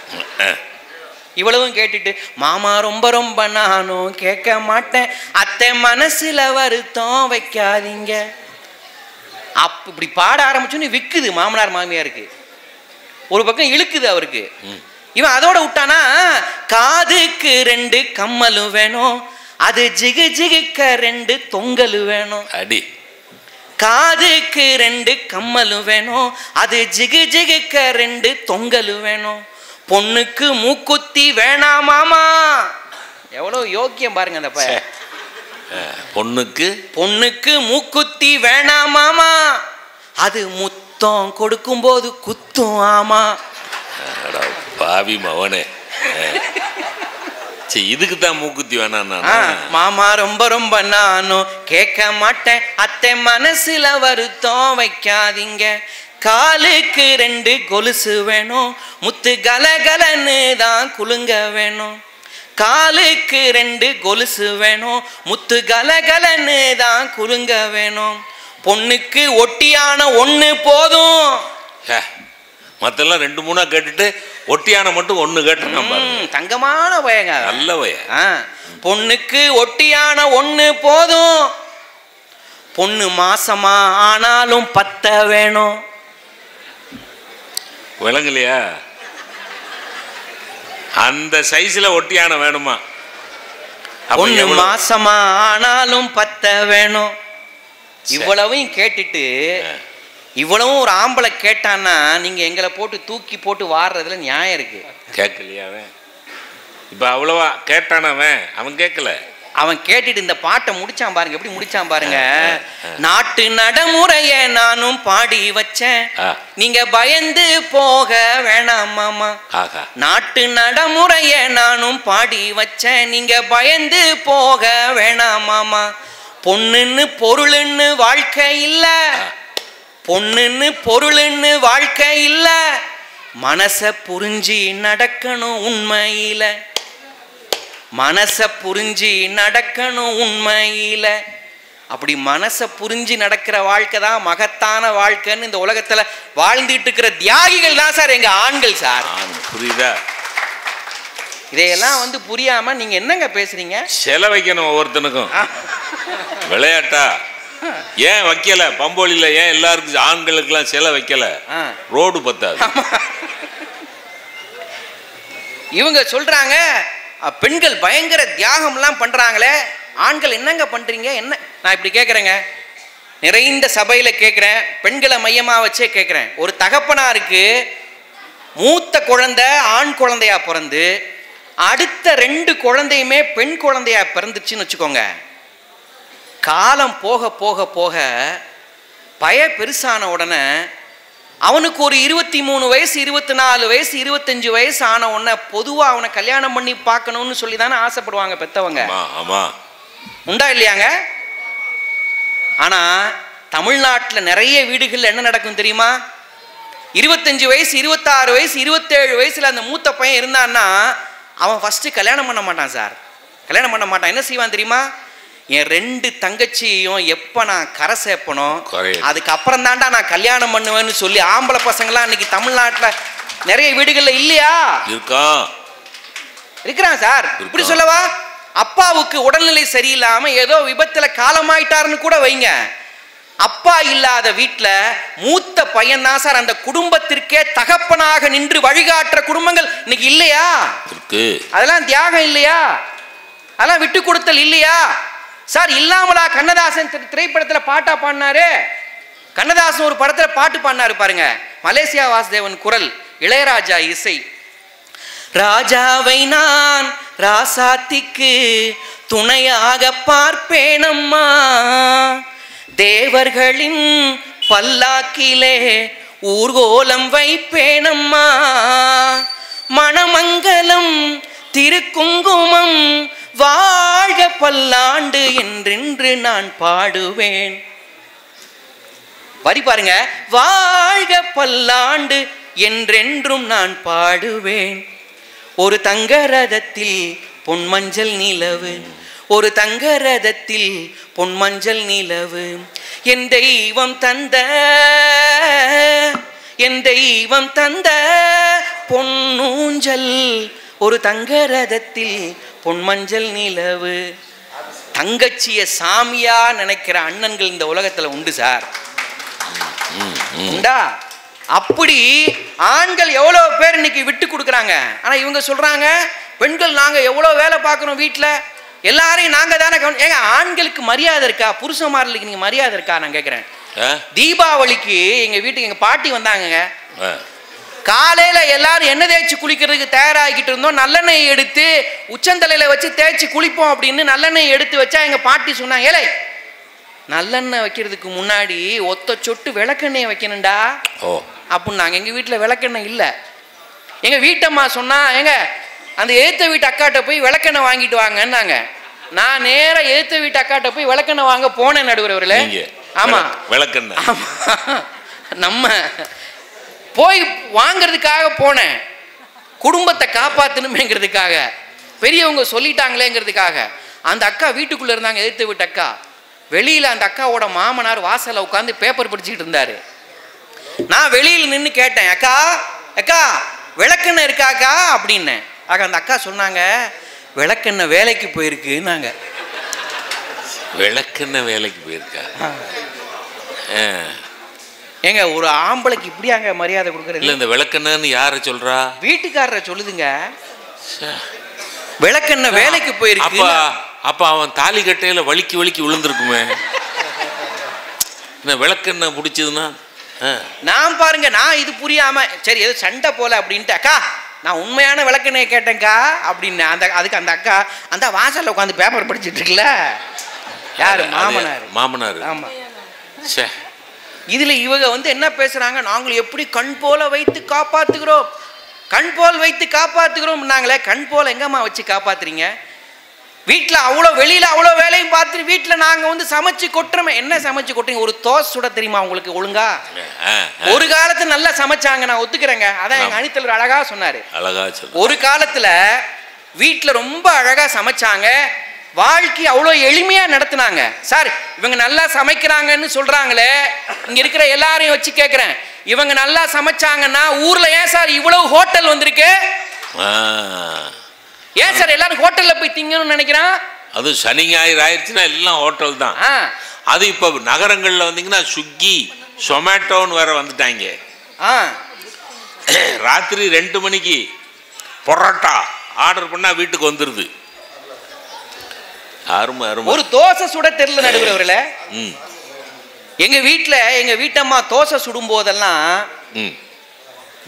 இவ்வளவும் கேட்டுட்டு, மாமா ரொம்ப நானும் கேட்க மாட்டேன், அத்தை மனசுல வருத்தம் வைக்காதீங்க. இப்படி பாட ஆரம்பிச்சோன்னு விக்குது மாமனார் மாமியாருக்கு. ஒரு பக்கம் இழுக்குது அவருக்கு. இவன் அதோட விட்டானா, காதுக்கு 2 கம்மலும் வேணும், அது ஜிகு ஜிகுக்க 2 தொங்கல் வேணும். அடி. காதுக்கு 2 கம்மலும் வேணும், அது ஜிகு ஜிகுக்க 2 தொங்கல் வேணும். பொண்ணுக்கு மூக்குத்தி வேணாமாமா. எவ்வளவு யோக்கியம் பாருங்க அந்த பையன். பொண்ணுக்கு மூக்குத்தி வேணாமாமா, அது முத்தம் கொடுக்கும் போது குத்தும். ஆமா பாவி மவனே, இதுக்கு தான் மூக்குத்தி வேணாம். மாமா ரொம்ப நானும் கேட்க மாட்டேன், அத்தை மனசுல வருத்தம் வைக்காதீங்க. காலுக்கு 2 கொலுசு வேணும், முத்து கலகலன்னு தான் குலுங்க வேணும். காலுக்கு 2 கொலுசு வேணும், முத்து கலகலன்னு தான் குலுங்க வேணும். பொண்ணுக்கு ஒட்டியான 1 போதும். மத்தெல்லாம் 2 3 கேட்டுட்டு ஒட்டியான மட்டும் 1 கேட்டு. தங்கமான பையங்க, நல்ல பையன். பொண்ணுக்கு ஒட்டியான 1 போதும். பொண்ணு மாசமா ஆனாலும் 10 வேணும். விளங்கலையா? அந்த சைஸ்ல ஒட்டியான வேணுமா? பொண்ணு மாசமா ஆனாலும் 10 வேணும். இவ்வளவையும் கேட்டுட்டு, இவ்வளவும் ஒரு ஆம்பளை கேட்டான்னா, நீங்க எங்களை போட்டு தூக்கி போட்டு வாடுறதுல நியாயம் இருக்கு. கேட்கலையா? இப்போ அவ்வளவா கேட்டானவன், அவன் கேட்கல. அவன் கேட்டுட்டு இந்த பாட்டை முடிச்சான் பாருங்க, எப்படி முடிச்சான் பாருங்க. நாட்டு நடைமுறைய நானும் பாடி வச்சேன், நீங்க பயந்து போக வேணாம் மாமா. நாட்டு நடைமுறைய நானும் பாடி வச்சேன், நீங்க பயந்து போக வேணாம் மாமா. பொண்ணுன்னு பொருளுன்னு வாழ்க்கை இல்ல, பொண்ணுன்னு பொருளுன்னு வாழ்க்கை இல்ல, மனச புரிஞ்சு நடக்கணும் உண்மையில, மனச புரிஞ்சு நடக்கணும் உண்மையில. அப்படி மனச புரிஞ்சு நடக்கிற வாழ்க்கை தான் மகத்தான வாழ்க்கைன்னு இந்த உலகத்துல வாழ்ந்துட்டு இருக்கிற தியாகிகள் தான் சார் எங்க ஆண்கள் சார். புரியுதா? இதையெல்லாம் வந்து புரியாம நீங்க என்னங்க பேசுறீங்க? செல வைக்கணும் ஒவ்வொருத்தனுக்கும். விளையாட்டா ஏன் வைக்கல? பம்போலியில ஏன் எல்லாருக்கும் ஆண்களுக்கெல்லாம் செல வைக்கல? ரோடு பத்தாது. இவங்க சொல்றாங்க பெண்கள் பயங்கர தியாகம்லாம் பண்றாங்களே, ஆண்கள் என்னங்க பண்றீங்க? என்ன நான் இப்படி கேட்குறேங்க, நிறைந்த சபையில கேட்குறேன், பெண்களை மையமா வச்சே கேட்குறேன். ஒரு தகப்பனாருக்கு மூத்த குழந்தை ஆண் குழந்தையா பிறந்து அடுத்த 2 குழந்தையுமே பெண் குழந்தையா பிறந்துச்சுன்னு வச்சுக்கோங்க, காலம் போக போக போக பய பெருசான உடனே அவனுக்கு ஒரு 23 வயசு 24 வயசு 25 வயசு ஆன உடனே பொதுவாக அவனை கல்யாணம் பண்ணி பார்க்கணும்னு சொல்லி தானே ஆசைப்படுவாங்க பெத்தவங்க. உண்டா இல்லையாங்க? ஆனா தமிழ்நாட்டில் நிறைய வீடுகளில் என்ன நடக்கும் தெரியுமா? 25 வயசு 26 வயசு 27 வயசுல அந்த மூத்த பையன் இருந்தான்னா அவன் ஃபர்ஸ்ட் கல்யாணம் பண்ண மாட்டான் சார். கல்யாணம் பண்ண மாட்டான். என்ன செய்வான் தெரியுமா? என் 2 தங்கச்சியும் எப்போ நான் கரை சேர்ப்பனும் அதுக்கப்புறம் தாண்டா நான் கல்யாணம் பண்ணுவேன்னு சொல்லி ஆம்பளை பசங்களாம் இன்னைக்கு தமிழ்நாட்டில் நிறைய வீடுகளில் இல்லையா? இருக்கிறான் சார். இப்படி சொல்லவா? அப்பாவுக்கு உடல்நிலை சரியில்லாம ஏதோ விபத்துல காலமாயிட்டாருன்னு கூட வைங்க, அப்பா இல்லாத வீட்டுல மூத்த பையன் தான் சார் அந்த குடும்பத்திற்கே தகப்பனாக நின்று வழிகாட்டுற குடும்பங்கள் இன்னைக்கு இல்லையா? அதெல்லாம் தியாகம் இல்லையா? அதெல்லாம் விட்டு கொடுத்தல் இல்லையா சார்? இல்லாமலா கண்ணதாசன் திரைப்படத்துல பாட்டா பாடினாரு? கண்ணதாசன் ஒரு படத்துல பாட்டு பாடினாரு பாருங்க, மலேசியா வாசுதேவன் குரல், இளையராஜா இசை. ராஜாவை நான் ராசாத்திக்கு துணையாக பார்ப்பேனம்மா, தேவர்களின் பல்லாக்கிலே ஊர்கோலம் வைப்பேனம்மா, மணமங்கலம் திருக்குங்குமம் வாழ்க பல்லாண்டு என்றென்று நான் பாடுவேன். வரி பாருங்க, வாழ்க பல்லாண்டு என்றென்றும் நான் பாடுவேன். ஒரு தங்க ரதத்தில் பொன்மஞ்சள் நிலவு, ஒரு தங்க ரதத்தில் பொன்மஞ்சள் நிலவு, என் தெய்வம் தந்த என் தெய்வம் தந்த பொன்னூஞ்சல், ஒரு தங்க ரதத்தில் பொன்மஞ்சள் நிலவு. தங்கச்சிய சாமியா நினைக்கிற அண்ணன்கள் இந்த உலகத்துல உண்டு சார். உண்டா? அப்படி ஆண்கள் எவ்வளவு பேர் இன்னைக்கு விட்டு கொடுக்குறாங்க. ஆனா இவங்க சொல்றாங்க பெண்கள் நாங்க எவ்வளவு வேலை பார்க்கணும் வீட்டுல, எல்லாரையும் நாங்க தானே. ஏங்க ஆண்களுக்கு மரியாதை இருக்கா? புருஷமார்களுக்கு நீங்க மரியாதை இருக்கா? நான் கேட்கிறேன். தீபாவளிக்கு எங்க வீட்டுக்கு எங்க பாட்டி வந்தாங்க. காலையில எல்லாரும் எண்ணெய் தேய்ச்சி குளிக்கிறதுக்கு தயாராகிட்டு இருந்தோம். நல்லெண்ணெய் எடுத்து உச்சந்தலையில வச்சு தேய்ச்சி குளிப்போம் அப்படின்னு நல்லெண்ணெய் எடுத்து வச்சா எங்க பாட்டி சொன்னாங்க, ஏலே நல்லெண்ணெய் வைக்கிறதுக்கு முன்னாடி ஒத்த சொட்டு விளக்கெண்ணெய் வைக்கணும்டா அப்படின்னாங்க. எங்க வீட்டுல விளக்கெண்ணெய் இல்லை. எங்க வீட்டம்மா சொன்னா, ஏங்க அந்த எதிர்த்த வீட்டு அக்காட்ட போய் விளக்கெண்ணெய் வாங்கிட்டு வாங்கன்னாங்க. நான் நேர எதிர்த்த வீட்டு அக்காட்ட போய் விளக்கெண்ணெய் வாங்க போனேன் நடுவரவர்களே. ஆமா விளக்கெண்ணெய் நம்ம போய் வாங்கிறதுக்காக போனேன், குடும்பத்தை காப்பாற்றணுமேங்கிறதுக்காக, பெரியவங்க சொல்லிட்டாங்களேங்கிறதுக்காக. அந்த அக்கா வீட்டுக்குள்ள இருந்தாங்க, எதிர்த்து வீட்டு அக்கா. வெளியில அந்த அக்காவோட மாமனார் வாசல்ல உட்காந்து பேப்பர் படிச்சுக்கிட்டு இருந்தாரு. நான் வெளியில நின்று கேட்டேன், அக்கா அக்கா விளக்கெண்ணெய் இருக்காக்கா அப்படின்னேன். ஆக அந்த அக்கா சொன்னாங்க, விளக்கெண்ணெய் வேலைக்கு போயிருக்குன்னாங்க. விளக்கெண்ணெய் வேலைக்கு போயிருக்கா? ஏங்க ஒரு ஆம்பளைக்கு இப்படியாங்க மரியாதை கொடுக்குறது? இல்ல, இந்த விளக்கெண்ணெய்னு யார சொல்றா? வீட்டுக்காரரை சொல்லுதுங்க. விளக்கெண்ணெய் வேலைக்கு போயிருக்கு. அப்ப அவன் தாலி கட்டையில வலிக்கு வலிக்கு விழுந்திருக்குமே. விளக்கெண்ணெய் பிடிச்சதுன்னா நான் பாருங்க, நான் இது புரியாம சரி ஏதோ சண்டை போல அப்படின்ட்டு, அக்கா நான் உண்மையான விளக்கணையை கேட்டேங்க்கா அப்படின்னு அதுக்கு அந்த அக்கா அந்த வாசலில் உட்காந்து பேப்பர் படிச்சுட்டு இருக்குல்ல. யாரு? மாமனார். ஆமா. இதுல இவங்க என்ன பேசுறாங்க, நாங்கள் எப்படி கண் போல வைத்து காப்பாத்துகிறோம், கண் போல் வைத்து காப்பாத்துகிறோம். நாங்களே கண் போல எங்கம்மா வச்சு காப்பாத்துறீங்க? வீட்டில் அவ்வளோ வெளியில் அவ்வளோ வேலையும் பார்த்துட்டு வீட்டில் நாங்கள் சமைச்சு கொட்டுறோமே. என்ன சமைச்சு கொட்டுறீங்க? ஒரு தோசை சுட தெரியுமா உங்களுக்கு ஒழுங்கா? ஒரு காலத்துல நல்லா சமைச்சாங்க, நான் ஒத்துக்கிறேங்க. அதான் எங்கள் அணித்தலைவர் அழகா சொன்னார். ஒரு காலத்தில் வீட்டில் ரொம்ப அழகாக சமைச்சாங்க, வாழ்க்கை அவ்வளோ எளிமையாக நடத்தினாங்க. சார் இவங்க நல்லா சமைக்கிறாங்கன்னு சொல்கிறாங்களே, இங்கே இருக்கிற எல்லாரையும் வச்சு கேட்குறேன், இவங்க நல்லா சமைச்சாங்கன்னா ஊரில் ஏன் சார் இவ்வளவு ஹோட்டல் வந்திருக்கு? ஏன் சார் எல்லாரும் ஹோட்டல்ல போய் திங்கணும்னு நினைக்கிறான்? அது சனி ஞாயிறு ஆயிடுச்சுன்னா எல்லாம் ஹோட்டல் தான். அது இப்போ நகரங்களில் வந்தீங்கன்னா ஸ்விக்கி சொமேட்டோன்னு வேற வந்துட்டாங்க. ராத்திரி 2 மணிக்கு பரோட்டா ஆர்டர் பண்ணா வீட்டுக்கு வந்துருது. அருமை அருமை. ஒரு தோசை சுட தெரியல நடுவுறவர்கள. எங்க வீட்டம்மா தோசை சுடும் போதெல்லாம்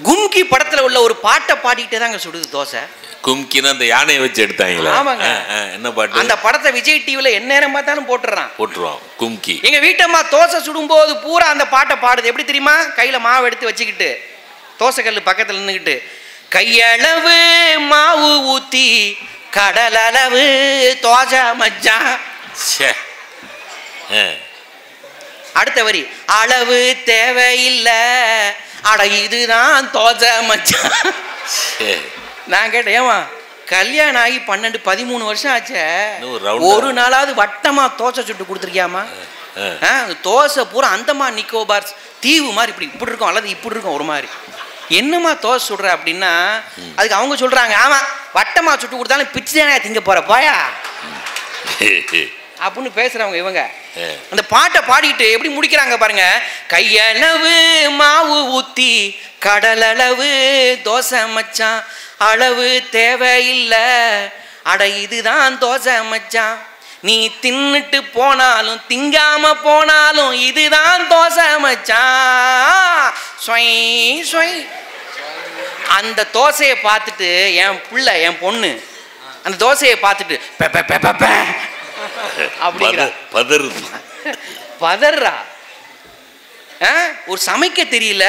கும்கி படத்துல உள்ள ஒரு பாட்டை பாடிக்கிட்டே தாங்க சுடுது தோசை. கும்கின்னு அந்த யானையை வச்சு எடுத்தாங்களா? ஆமாங்க. என்ன பாட்டு? அந்த படத்தை விஜய் டிவில எந்நேரம் பார்த்தாலும் போட்டுருவான் கும்கி. எங்க வீட்டம்மா தோசை சுடும் போது பூரா அந்த பாட்டை பாடுது. எப்படி தெரியுமா? கையில மாவு எடுத்து வச்சுக்கிட்டு தோசை கல்லு பக்கத்துல நின்றுக்கிட்டு, கையளவு மாவு ஊத்தி கடல் அளவு தோசை மச்சான். அடுத்த வரி, அளவு தேவையில்லை, அட இதுதான் தோசை மச்சான். நான் கேட்டேன், ஏமா கல்யாணம் ஆகி 12-13 வருஷம் ஆச்சே, ஒரு நாளாவது வட்டமா தோசை சுட்டு கொடுத்துருக்கியாமா? தோசை பூரா அந்தமான் நிக்கோபார் தீவு மாதிரி இப்படி இருக்கும், அல்லது இப்படி இருக்கும் ஒரு மாதிரி. என்னம்மா தோசை சுடுற அப்படின்னா, அதுக்கு அவங்க சொல்றாங்க, ஆமா வட்டமா சுட்டு கொடுத்தாலும் பிச்சு தானே திங்க போற போயா அப்படின்னு பேசுறவங்க இவங்க. அந்த பாட்டை பாடிட்டு எப்படி முடிக்கிறாங்க பாருங்க, கையளவு மாவு ஊத்தி கடலளவு தோசை மச்சான், அளவு தேவையில்லை, அட இதுதான் தோசை மச்சான், நீ தின்னுட்டு போனாலும் திங்காம போனாலும் இதுதான் தோசை மச்சான். அந்த தோசையை பார்த்துட்டு என் பிள்ளை என் பொண்ணு அந்த தோசையை பார்த்துட்டு பதறா. ஒரு சமைக்க தெரியல,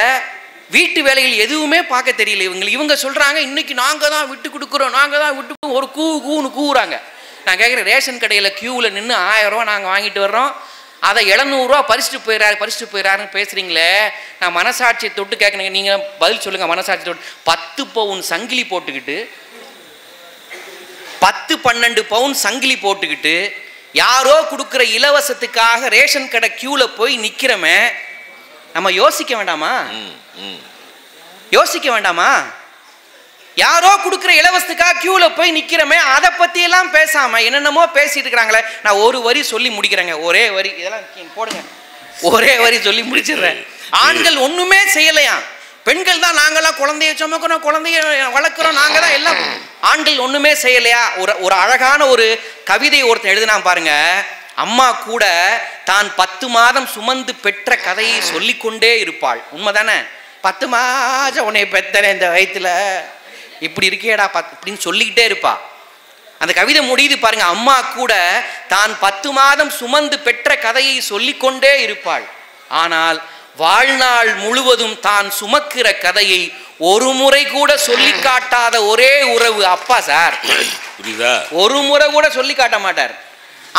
வீட்டு வேலைகள் எதுவுமே பார்க்க தெரியல இவங்க சொல்றாங்க, இன்னைக்கு நாங்க தான் விட்டு கொடுக்குறோம், நாங்க தான் விட்டு ஒரு கூன்னு கூவுறாங்க. நான் கேட்குறேன், ரேஷன் கடையில் கியூவில் நின்று 1000 ரூபா நாங்கள் வாங்கிட்டு வர்றோம், அதை 700 ரூபா பறிச்சுட்டு போயிடறாருன்னு பேசுறீங்களே. நான் மனசாட்சியை தொட்டு கேட்குறேங்க, நீங்கள் பதில் சொல்லுங்க. மனசாட்சி தொட்டு 10 பவுன் சங்கிலி போட்டுக்கிட்டு 10-12 பவுன் சங்கிலி போட்டுக்கிட்டு யாரோ கொடுக்குற இலவசத்துக்காக ரேஷன் கடை கியூவில் போய் நிற்கிறோமே, நம்ம யோசிக்க வேண்டாமா? யோசிக்க வேண்டாமா? யாரோ கொடுக்குற இலவசத்துக்காக கியூவில் போய் நிற்கிறோமே, அதை பற்றியெல்லாம் பேசாமல் என்னென்னமோ பேசிட்டு இருக்கிறாங்களே. நான் ஒரு வரி சொல்லி முடிக்கிறேங்க, ஒரே வரி, இதெல்லாம் போடுங்க, ஒரே வரி சொல்லி முடிச்சிடுறேன். ஆண்கள் ஒன்றுமே செய்யலையா, பெண்கள் தான் நாங்களாம் குழந்தைய சுமக்கிறோம், குழந்தைய வளர்க்குறோம், நாங்கள் தான் எல்லாம். ஆண்கள் ஒன்றுமே செய்யலையா? ஒரு அழகான ஒரு கவிதை ஒருத்தன் எழுதினா பாருங்க. அம்மா கூட தான் 10 மாதம் சுமந்து பெற்ற கதையை சொல்லிக்கொண்டே இருப்பாள். உண்மைதானே? 10 மாதம் உன்னை பெத்தன இந்த வயிற்றுல இப்படி இருக்கேடா அப்படின்னு சொல்லிக்கிட்டே இருப்பா. அந்த கவிதை முடியுது பாருங்க, அம்மா கூட தான் 10 மாதம் சுமந்து பெற்ற கதையை சொல்லிக்கொண்டே இருப்பாள், ஆனால் வாழ்நாள் முழுவதும் தான் சுமக்கிற கதையை ஒரு முறை கூட சொல்லி காட்டாத ஒரே உறவு அப்பா. சார் புரியுதா? ஒரு முறை கூட சொல்லி காட்ட மாட்டார்.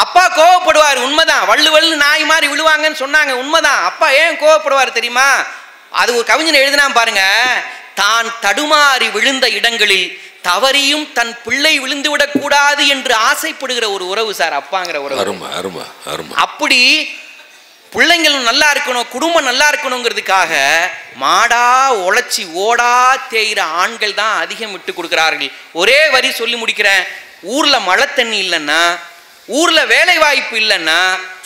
அப்பா கோவப்படுவார், உண்மைதான். வள்ளு நாய் மாதிரி விழுவாங்கன்னு சொன்னாங்க, உண்மைதான். அப்பா ஏன் கோவப்படுவார் தெரியுமா? அது ஒரு கவிஞன் எழுதினா பாருங்க, தான் தடுமாறி விழுந்த இடங்களில் தவறியும் தன் பிள்ளை விழுந்து விடக்கூடாது என்று ஆசைப்படுகிற ஒரு உறவு சார் அப்பாங்கிற உறவு. அப்படி பிள்ளைங்களும் நல்லா இருக்கணும், குடும்பம் நல்லா இருக்கணுங்கிறதுக்காக மாடா உழைச்சி ஓடா தேய்கிற ஆண்கள் தான் அதிகம் விட்டு கொடுக்கிறார்கள். ஒரே வரி சொல்லி முடிக்கிறேன். ஊர்ல மழை தண்ணி இல்லைன்னா, ஊர்ல வேலை வாய்ப்பு இல்லைன்னா,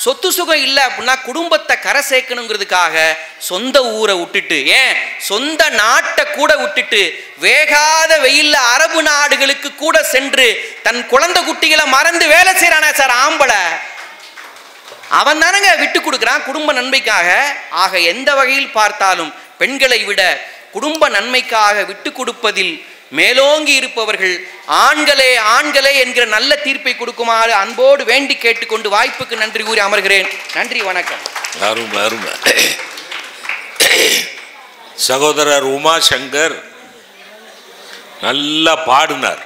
சொத்து சுகம் இல்லை அப்படின்னா குடும்பத்தை கரை சேர்க்கணுங்கிறதுக்காக சொந்த ஊரை விட்டுட்டு, ஏன் சொந்த நாட்டை கூட விட்டுட்டு வேகாத வெயில்ல அரபு நாடுகளுக்கு கூட சென்று தன் குழந்தை குட்டிகளை மறந்து வேலை செய்யறானே சார் ஆம்பளை, அவன் தானங்க விட்டு கொடுக்குறான் குடும்ப நன்மைக்காக. ஆக எந்த வகையில் பார்த்தாலும் பெண்களை விட குடும்ப நன்மைக்காக விட்டு கொடுப்பதில் மேலோங்கி இருப்பவர்கள் ஆண்களே ஆண்களே என்கிற நல்ல தீர்ப்பை கொடுக்குமாறு அன்போடு வேண்டி கேட்டுக்கொண்டு வாய்ப்புக்கு நன்றி கூறி அமர்கிறேன். நன்றி, வணக்கம். அருமை அருமை. சகோதரர் உமா சங்கர் நல்லா பாடினார்.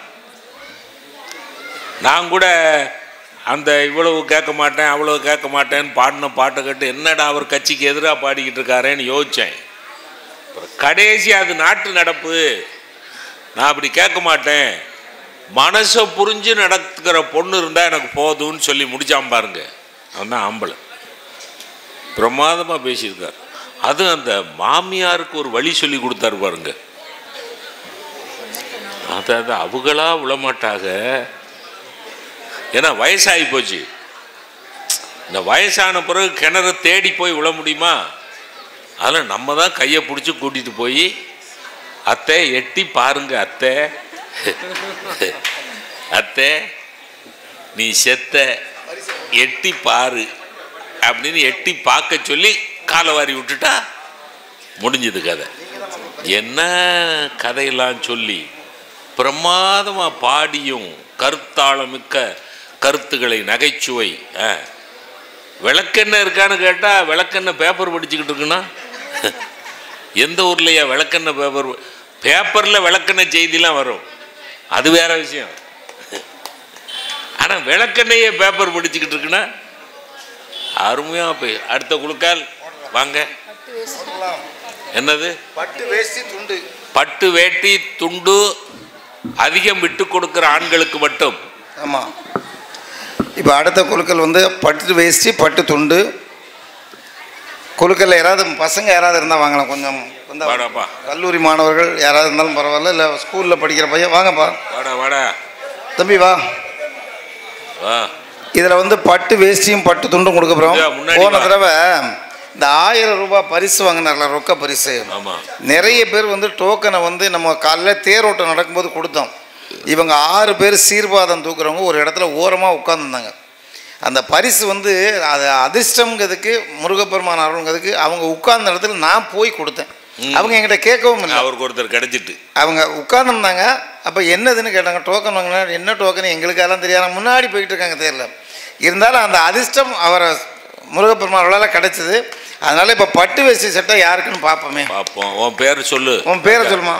நான் கூட அந்த இவ்வளவு கேட்க மாட்டேன் அவ்வளவு கேட்க மாட்டேன்னு பாடின பாட்டை கேட்டு என்னடா அவர் கட்சிக்கு எதிராக பாடிக்கிட்டு இருக்காரேன்னு யோசித்தேன். கடைசி அது நாட்டு நடப்பு, நான் அப்படி கேட்க மாட்டேன், மனசை புரிஞ்சு நடத்துக்கிற பொண்ணு இருந்தால் எனக்கு போதும்னு சொல்லி முடிச்சாம பாருங்க. அவன் தான் ஆம்பளை, பிரமாதமாக பேசியிருக்கார். அது அந்த மாமியாருக்கு ஒரு வழி சொல்லி கொடுத்தாரு பாருங்க. அதாவது அவங்களா விழமாட்டாக, ஏன்னா வயசாகி போச்சு. இந்த வயசான பிறகு கிணறு தேடி போய் விழ முடியுமா? அதில் நம்ம தான் கையை பிடிச்சி கூட்டிகிட்டு போய் அத்தை எட்டி பாருங்க அத்தை, அத்தை நீ செத்த எட்டி பாரு அப்படின்னு எட்டி பார்க்க சொல்லி காலை வாரி விட்டுட்டா முடிஞ்சது கதை. என்ன கதையெல்லாம் சொல்லி பிரமாதமாக பாடியும் கருத்தாளமிக்க கருத்துக்களை நகைச்சுவை. விளக்கெண்ணெய் இருக்கான்னு கேட்டால் விளக்கெண்ணெய் பேப்பர் படிச்சுக்கிட்டு இருக்குன்னா எந்த ஊர்லையா விளக்கெண்ணெய் பேப்பர்? பேப்பரில் விளக்கெண்ணெய் செய்திலாம் வரும், அது வேற விஷயம். ஆனால் விளக்கெண்ணையே பேப்பர் படிச்சுக்கிட்டு இருக்குன்னா அருமையாக போய் அடுத்த குழுக்கால் வாங்க. என்னது? பட்டு வேஷ்டி துண்டு. பட்டு வேட்டி துண்டு அதிகம் விட்டு கொடுக்குற ஆண்களுக்கு மட்டும். ஆமாம். இப்போ அடுத்த குழுக்கள் வந்து பட்டு வேஷ்டி பட்டு துண்டு. குழுக்களில் யாராவது பசங்க யாராவது இருந்தால் வாங்கலாம். கொஞ்சம் வாடாப்பா, கல்லூரி மாணவர்கள் யாராவது இருந்தாலும் பரவாயில்ல, இல்லை ஸ்கூலில் படிக்கிற பையன் வாங்கப்பா. வாடா வாடா தம்பி வா. வா. இதில் வந்து பட்டு வேஷ்டியும் பட்டு துண்டும் கொடுக்க போகிறோம். போன தடவை இந்த 1000 ரூபாய் பரிசு வாங்கினார்ல, ரொக்க பரிசு. நிறைய பேர் வந்து டோக்கனை வந்து நம்ம காலையில் தேரோட்டம் நடக்கும்போது கொடுத்தோம். இவங்க 6 பேர் சீர்பாதம் தூக்குறவங்க ஒரு இடத்துல ஓரமாக உட்காந்துருந்தாங்க. அந்த பரிசு வந்து அது அதிர்ஷ்டங்கிறதுக்கு முருகப்பெருமான் அருள்ங்கிறதுக்கு அவங்க உட்கார்ந்த இடத்துல நான் போய் கொடுத்தேன். அவங்க என்கிட்ட கேட்கவும் இல்லை, அவருக்கு ஒருத்தர் கிடைச்சிட்டு அவங்க உட்கார்ந்துருந்தாங்க. அப்போ என்னதுன்னு கேட்டாங்க. டோக்கன் வாங்கினா என்ன டோக்கன் எங்களுக்கெல்லாம் தெரியாது, முன்னாடி போயிட்டு இருக்காங்க தேரில். இருந்தாலும் அந்த அதிர்ஷ்டம் அவரை முருகப்பெருமானால் கிடைச்சிது. அதனால இப்போ பட்டு வேஷ்டி சட்டை யாருக்குன்னு பார்ப்போமே. பார்ப்போம். உன் பேர் சொல்லு. உன் பேரை சொல்லுமா?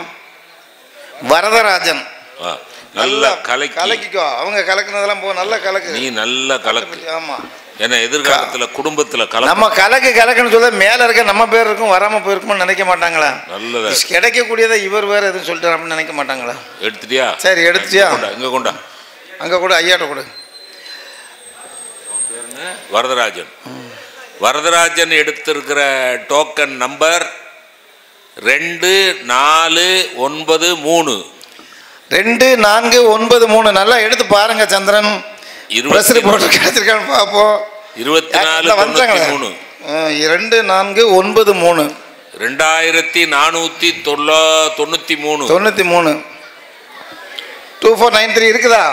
வரதராஜன். நல்லா கலக்கிக்கோ. அவங்க கலக்குனதெல்லாம் போ, நல்லா கலக்கு. நீ நல்லா கலக்கு. ஆமாம். ஏன்னா எதிர்காலத்தில் குடும்பத்தில் நம்ம கலக்குன்னு சொல்ல மேலே இருக்க நம்ம பேர் இருக்கும், வராமல் போயிருக்கும்னு நினைக்க மாட்டாங்களா? நல்லதா கிடைக்கக்கூடியதை இவர் வேறு எதுவும் சொல்லிட்டு அப்படின்னு நினைக்க மாட்டாங்களா? எடுத்துட்டியா? சரி எடுத்துட்டியா? இங்கே கொண்டா, அங்கே கூட ஐயாட்ட கொடு. வரதராஜன். வரதராஜன் எடுத்திருக்கிற டோக்கன் நம்பர் 2493. 2493. நல்லா எடுத்து பாருங்க சந்திரன். 2493. 2493. 2493. 2493 இருக்குதா?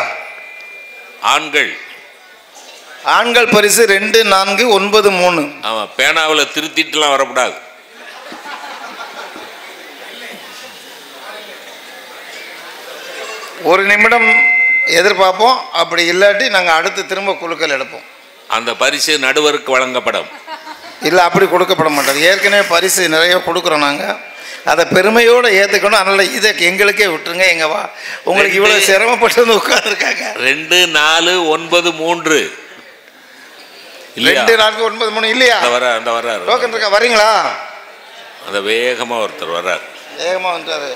ஆண்கள் பரிசு 2493. ஆமாம், பேனாவில் திருத்திட்டுலாம் வரக்கூடாது. ஒரு நிமிடம் எதிர்பார்ப்போம். அப்படி இல்லாட்டி நாங்கள் அடுத்து திரும்ப குழுக்கள் எடுப்போம். அந்த பரிசு நடுவருக்கு வழங்கப்படும். இல்லை, அப்படி கொடுக்கப்பட மாட்டோம். ஏற்கனவே பரிசு நிறைய கொடுக்குறோம் நாங்கள். அதை பெருமையோடு ஏற்றுக்கணும். அதனால் இதை எங்களுக்கே விட்டுருங்க. எங்க வா, உங்களுக்கு இவ்வளோ சிரமப்பட்டு வந்து உட்காந்துருக்காங்க. 2493. 2493 இல்லையா? அந்த வர்றாரு. டோக்கன் இருக்கா? வரீங்களா? அந்த வேகமாக ஒருத்தர் வர்றார். வேகமாக வந்துட்டாரு.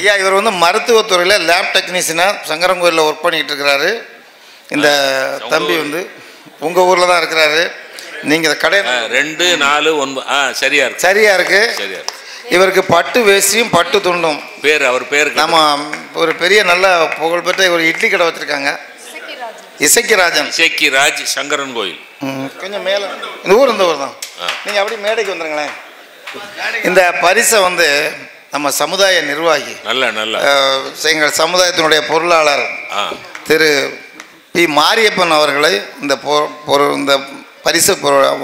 ஐயா, இவர் வந்து மருத்துவத்துறையில் லேப் டெக்னீஷியனாக சங்கரங்கோயிலில் ஒர்க் பண்ணிகிட்டு இருக்கிறாரு. இந்த தம்பி வந்து உங்கள் ஊரில் தான் இருக்கிறாரு. நீங்கள் கடை 249 சரியா இருக்கு. சரியா இருக்கு. இவருக்கு பட்டு வேஷ்டியும் பட்டு துண்டும். அவர் பேர் நம்ம ஒரு பெரிய நல்ல புகழ்பெற்ற ஒரு இட்லி கடை வச்சுருக்காங்க. இசக்கிராஜ் சங்கரன் கோயில். கொஞ்சம் மேலே இந்த ஊர் தான். நீங்கள் அப்படி மேடைக்கு வந்துடுங்களேன். இந்த பரிசை வந்து நம்ம சமுதாய நிர்வாகி, நல்ல எங்கள் சமுதாயத்தினுடைய பொருளாளர் திரு பி. மாரியப்பன் அவர்களை இந்த இந்த பரிசு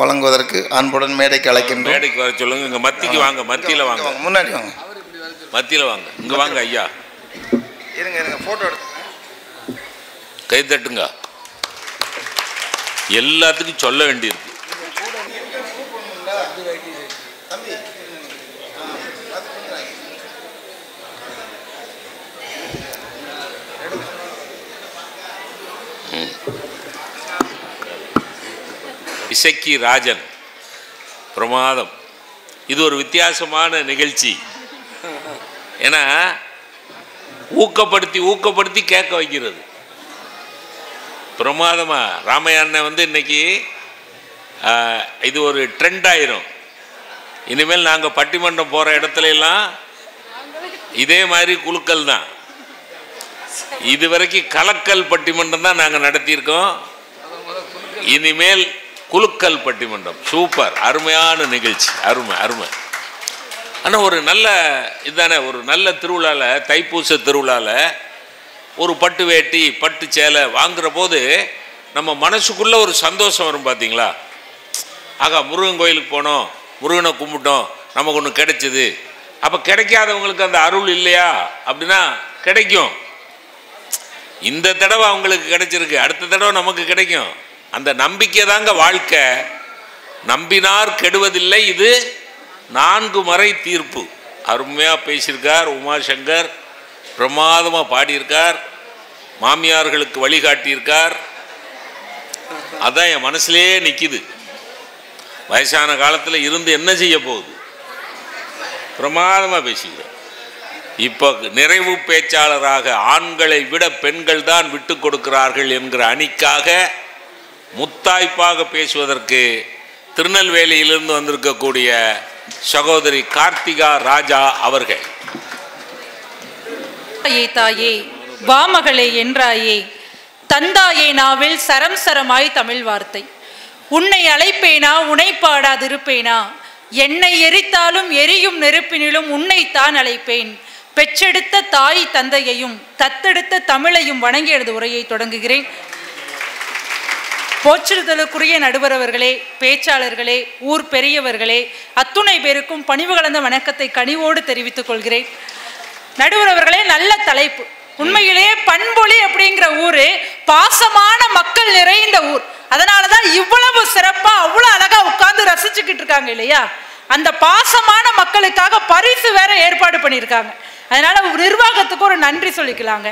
வழங்குவதற்கு அன்புடன் மேடைக்கு அழைக்கின்றோம். மேடைக்கு வர சொல்லுங்க. இங்கே மத்திக்கு வாங்க, மத்தியில் வாங்க, முன்னாடி வாங்க, மத்தியில் வாங்க, இங்கே வாங்க ஐயா. இருங்க இருங்க, ஃபோட்டோ எடுத்து கை தட்டுங்க. எல்லாத்துக்கும் சொல்ல வேண்டியிருக்கு. இசக்கி ராஜன், பிரமாதம். இது ஒரு வித்தியாசமான நிகழ்ச்சி. ஏன்னா ஊக்கப்படுத்தி ஊக்கப்படுத்தி கேட்க வைக்கிறது. பிரமாதமா ராமையா அண்ணன் வந்து இன்னைக்கு இது ஒரு ட்ரெண்ட் ஆயிரும். இனிமேல் நாங்கள் பட்டிமன்றம் போகிற இடத்துல எல்லாம் இதே மாதிரி குழுக்கள் தான். இது வரைக்கும் கலக்கல் பட்டிமன்றம் தான் நாங்கள் நடத்தியிருக்கோம். இனிமேல் குழுக்கள் பட்டிமன்றம். சூப்பர், அருமையான நிகழ்ச்சி, அருமை அருமை. ஆனால் ஒரு நல்ல இதுதானே, ஒரு நல்ல திருவிழாவில், தைப்பூச திருவிழாவில் ஒரு பட்டு வேட்டி பட்டு சேலை வாங்குற போது நம்ம மனசுக்குள்ளே ஒரு சந்தோஷம் வரும் பார்த்தீங்களா. ஆகா, முருகன் கோயிலுக்கு போனோம், முருகனை கும்பிட்டோம், நமக்கு ஒன்று கிடைச்சிது. அப்போ கிடைக்காதவங்களுக்கு அந்த அருள் இல்லையா அப்படின்னா கிடைக்கும். இந்த தடவை அவங்களுக்கு கிடைச்சிருக்கு, அடுத்த தடவை நமக்கு கிடைக்கும். அந்த நம்பிக்கை தாங்க வாழ்க்கை. நம்பினார் கெடுவதில்லை, இது 4 மறை தீர்ப்பு. அருமையாக பேசியிருக்கார் உமாசங்கர், பிரமாதமாக பாடியிருக்கார், மாமியார்களுக்கு வழிகாட்டியிருக்கார். அதான் என் மனசுலேயே நிற்கிது. வயசான காலத்தில் இருந்து என்ன செய்ய போகுது? பிரமாதமாக பேசிக்கிறேன். இப்போ நிறைவு பேச்சாளராக ஆண்களை விட பெண்கள் தான் விட்டு கொடுக்கிறார்கள் என்கிற அணிக்காக முத்தாய்ப்பாக பேசுவதற்கு திருநெல்வேலியிலிருந்து வந்திருக்கக்கூடிய சகோதரி கார்த்திகா ராஜா அவர்கள். தாயே வாமகளே என்றாயே, தந்தாயே நாவில் சரம் சரமாய் தமிழ் வார்த்தை. உன்னை அழைப்பேனா உனை பாடாதிருப்பேனா, என்னை எரித்தாலும் எரியும் நெருப்பினிலும் உன்னைத்தான் அழைப்பேன். பெற்றெடுத்த தாய் தந்தையையும் தத்தெடுத்த தமிழையும் வணங்கி எனது உரையை தொடங்குகிறேன். போற்றுதலுக்குரிய நடுவர் அவர்களே, பேச்சாளர்களே, ஊர் பெரியவர்களே, அத்துணை பேருக்கும் பணிவு கலந்த வணக்கத்தை கனிவோடு தெரிவித்துக் கொள்கிறேன். நடுவர் அவர்களே, நல்ல தலைப்பு. உண்மையிலேயே பண்பொழி அப்படிங்கிற ஊரு பாசமான மக்கள் நிறைந்த ஊர். அதனாலதான் இவ்வளவு சிறப்பா அவ்வளவு அழகா உட்கார்ந்து ரசிச்சுக்கிட்டு இருக்காங்க இல்லையா. அந்த பாசமான மக்களுக்காக பரிசு வேற ஏற்பாடு பண்ணியிருக்காங்க. அதனால நிர்வாகத்துக்கு ஒரு நன்றி சொல்லிக்கலாங்க.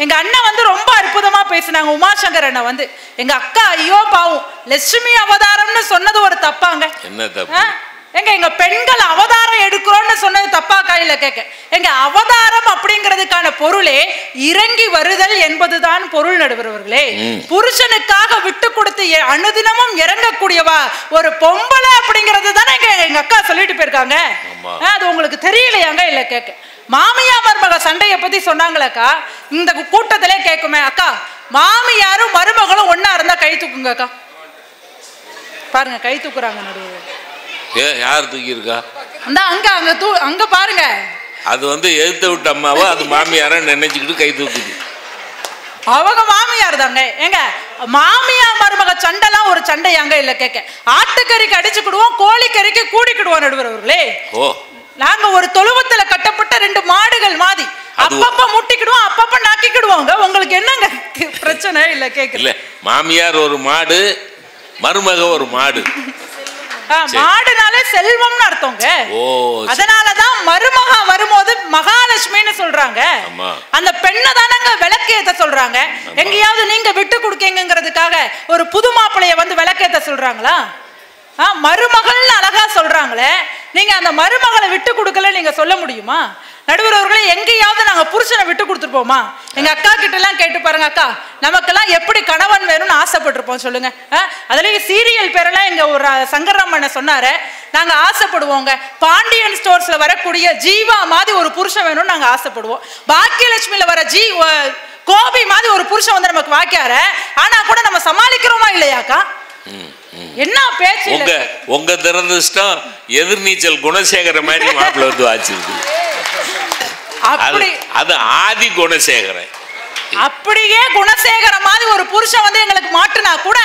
எங்க அண்ணன் வந்து ரொம்ப அற்புதமா பேசினாங்க. உமாசங்கர் அண்ணன் வந்து எங்க அக்கா ஐயோ பாவம் லட்சுமி அவதாரம்னு சொன்னது ஒரு தப்பாங்க. என்ன தப்பு? எங்க பெண்கள் அவதாரம் எடுக்கிறோம்னு சொன்னது தப்பா கையில கேட்க. எங்க அவதாரம் அப்படிங்கிறதுக்கான பொருளே இறங்கி வருதல் என்பதுதான் பொருள். நடுவர்களே, புருஷனுக்காக விட்டு கொடுத்து அனுதினமும் இறங்கக்கூடியவா ஒரு பொம்பளை அப்படிங்கிறது தானே எங்க அக்கா சொல்லிட்டு போயிருக்காங்க. அது உங்களுக்கு தெரியலையாங்க? இல்ல கேட்க. மாமியா மருமக சண்டையை பத்தி சொன்னாங்களேக்கா, இந்த கூட்டத்திலே கேட்குமே, அக்கா மாமியாரும் மருமகளும் ஒன்னா இருந்தா கை தூக்குங்க அக்கா. பாருங்க கை தூக்குறாங்க நடுவர். யார் தூக்கி இருக்கா? அங்க பாருங்க. அது வந்து எழுத்த விட்ட அம்மாவோ அது மாமியார நினைச்சுக்கிட்டு கை தூக்குது. அவங்க மாமியார் தாங்க. ஏங்க மாமியார் மருமக சண்டைலாம் ஒரு சண்டையாங்க? இல்ல கேட்க. ஆட்டுக்கறிக்கு அடிச்சுக்கிடுவோம், கோழிக்கறிக்கு கூடிக்கிடுவோம் நடுவர் அவர்களே. நாங்க ஒரு தொழுவத்துல கட்டப்பட்ட 2 மாடுகள் மாதிரி அப்பப்ப முட்டிக்கிடுவோம், அப்பப்ப நக்கிக்கிடுவோங்க. உங்களுக்கு என்னங்க பிரச்சனை? இல்ல கேட்க. இல்ல, மாமியார் ஒரு மாடு, மருமக ஒரு மாடு. மாடுனாலே செல்வம்னு அர்த்தங்க. அதனாலதான் மருமகா வரும்போது மகாலட்சுமின்னு சொல்றாங்க. அந்த பெண்ணை தானங்க விளக்கேத்த சொல்றாங்க. எங்கேயாவது நீங்க விட்டு கொடுக்கீங்கிறதுக்காக ஒரு புது மாப்பிளைய வந்து விளக்கேத்த சொல்றாங்களா? மருமகள்னு அழகா சொல்றாங்களே, நீங்க அந்த மருமகளை விட்டு கொடுக்கல நீங்க சொல்ல முடியுமா? நடுவர் அவர்களே, எங்கேயாவது நாங்க புருஷனை விட்டு கொடுத்துருப்போமா? எங்க அக்கா கிட்ட எல்லாம் கேட்டு பாருங்க. அக்கா நமக்கெல்லாம் எப்படி கணவன் வேணும்னு ஆசைப்பட்டிருப்போம் சொல்லுங்க. அதுலயும் சீரியல் பேரெல்லாம் எங்க ஒரு சங்கரராமன் சொன்னாரு, நாங்க ஆசைப்படுவோங்க. பாண்டியன் ஸ்டோர்ஸ்ல வரக்கூடிய ஜீவா மாதிரி ஒரு புருஷன் வேணும்னு நாங்க ஆசைப்படுவோம். பாக்கியலட்சுமியில வர கோபி மாதிரி ஒரு புருஷன் வந்து நமக்கு வாக்கியார, ஆனா கூட நம்ம சமாளிக்கிறோமா இல்லையாக்கா? என்ன பேச்சு? உங்க திறந்துஷ்டம் எதிர்நீச்சல் குணசேகர மாதிரி மாப்பிள்ள வந்து வாச்சிருக்கு. அது ஆதி குணசேகரன். அப்படியே குணசேகர மாதிரி ஒரு புருஷன் வந்து எங்களுக்கு மாட்டுனா கூட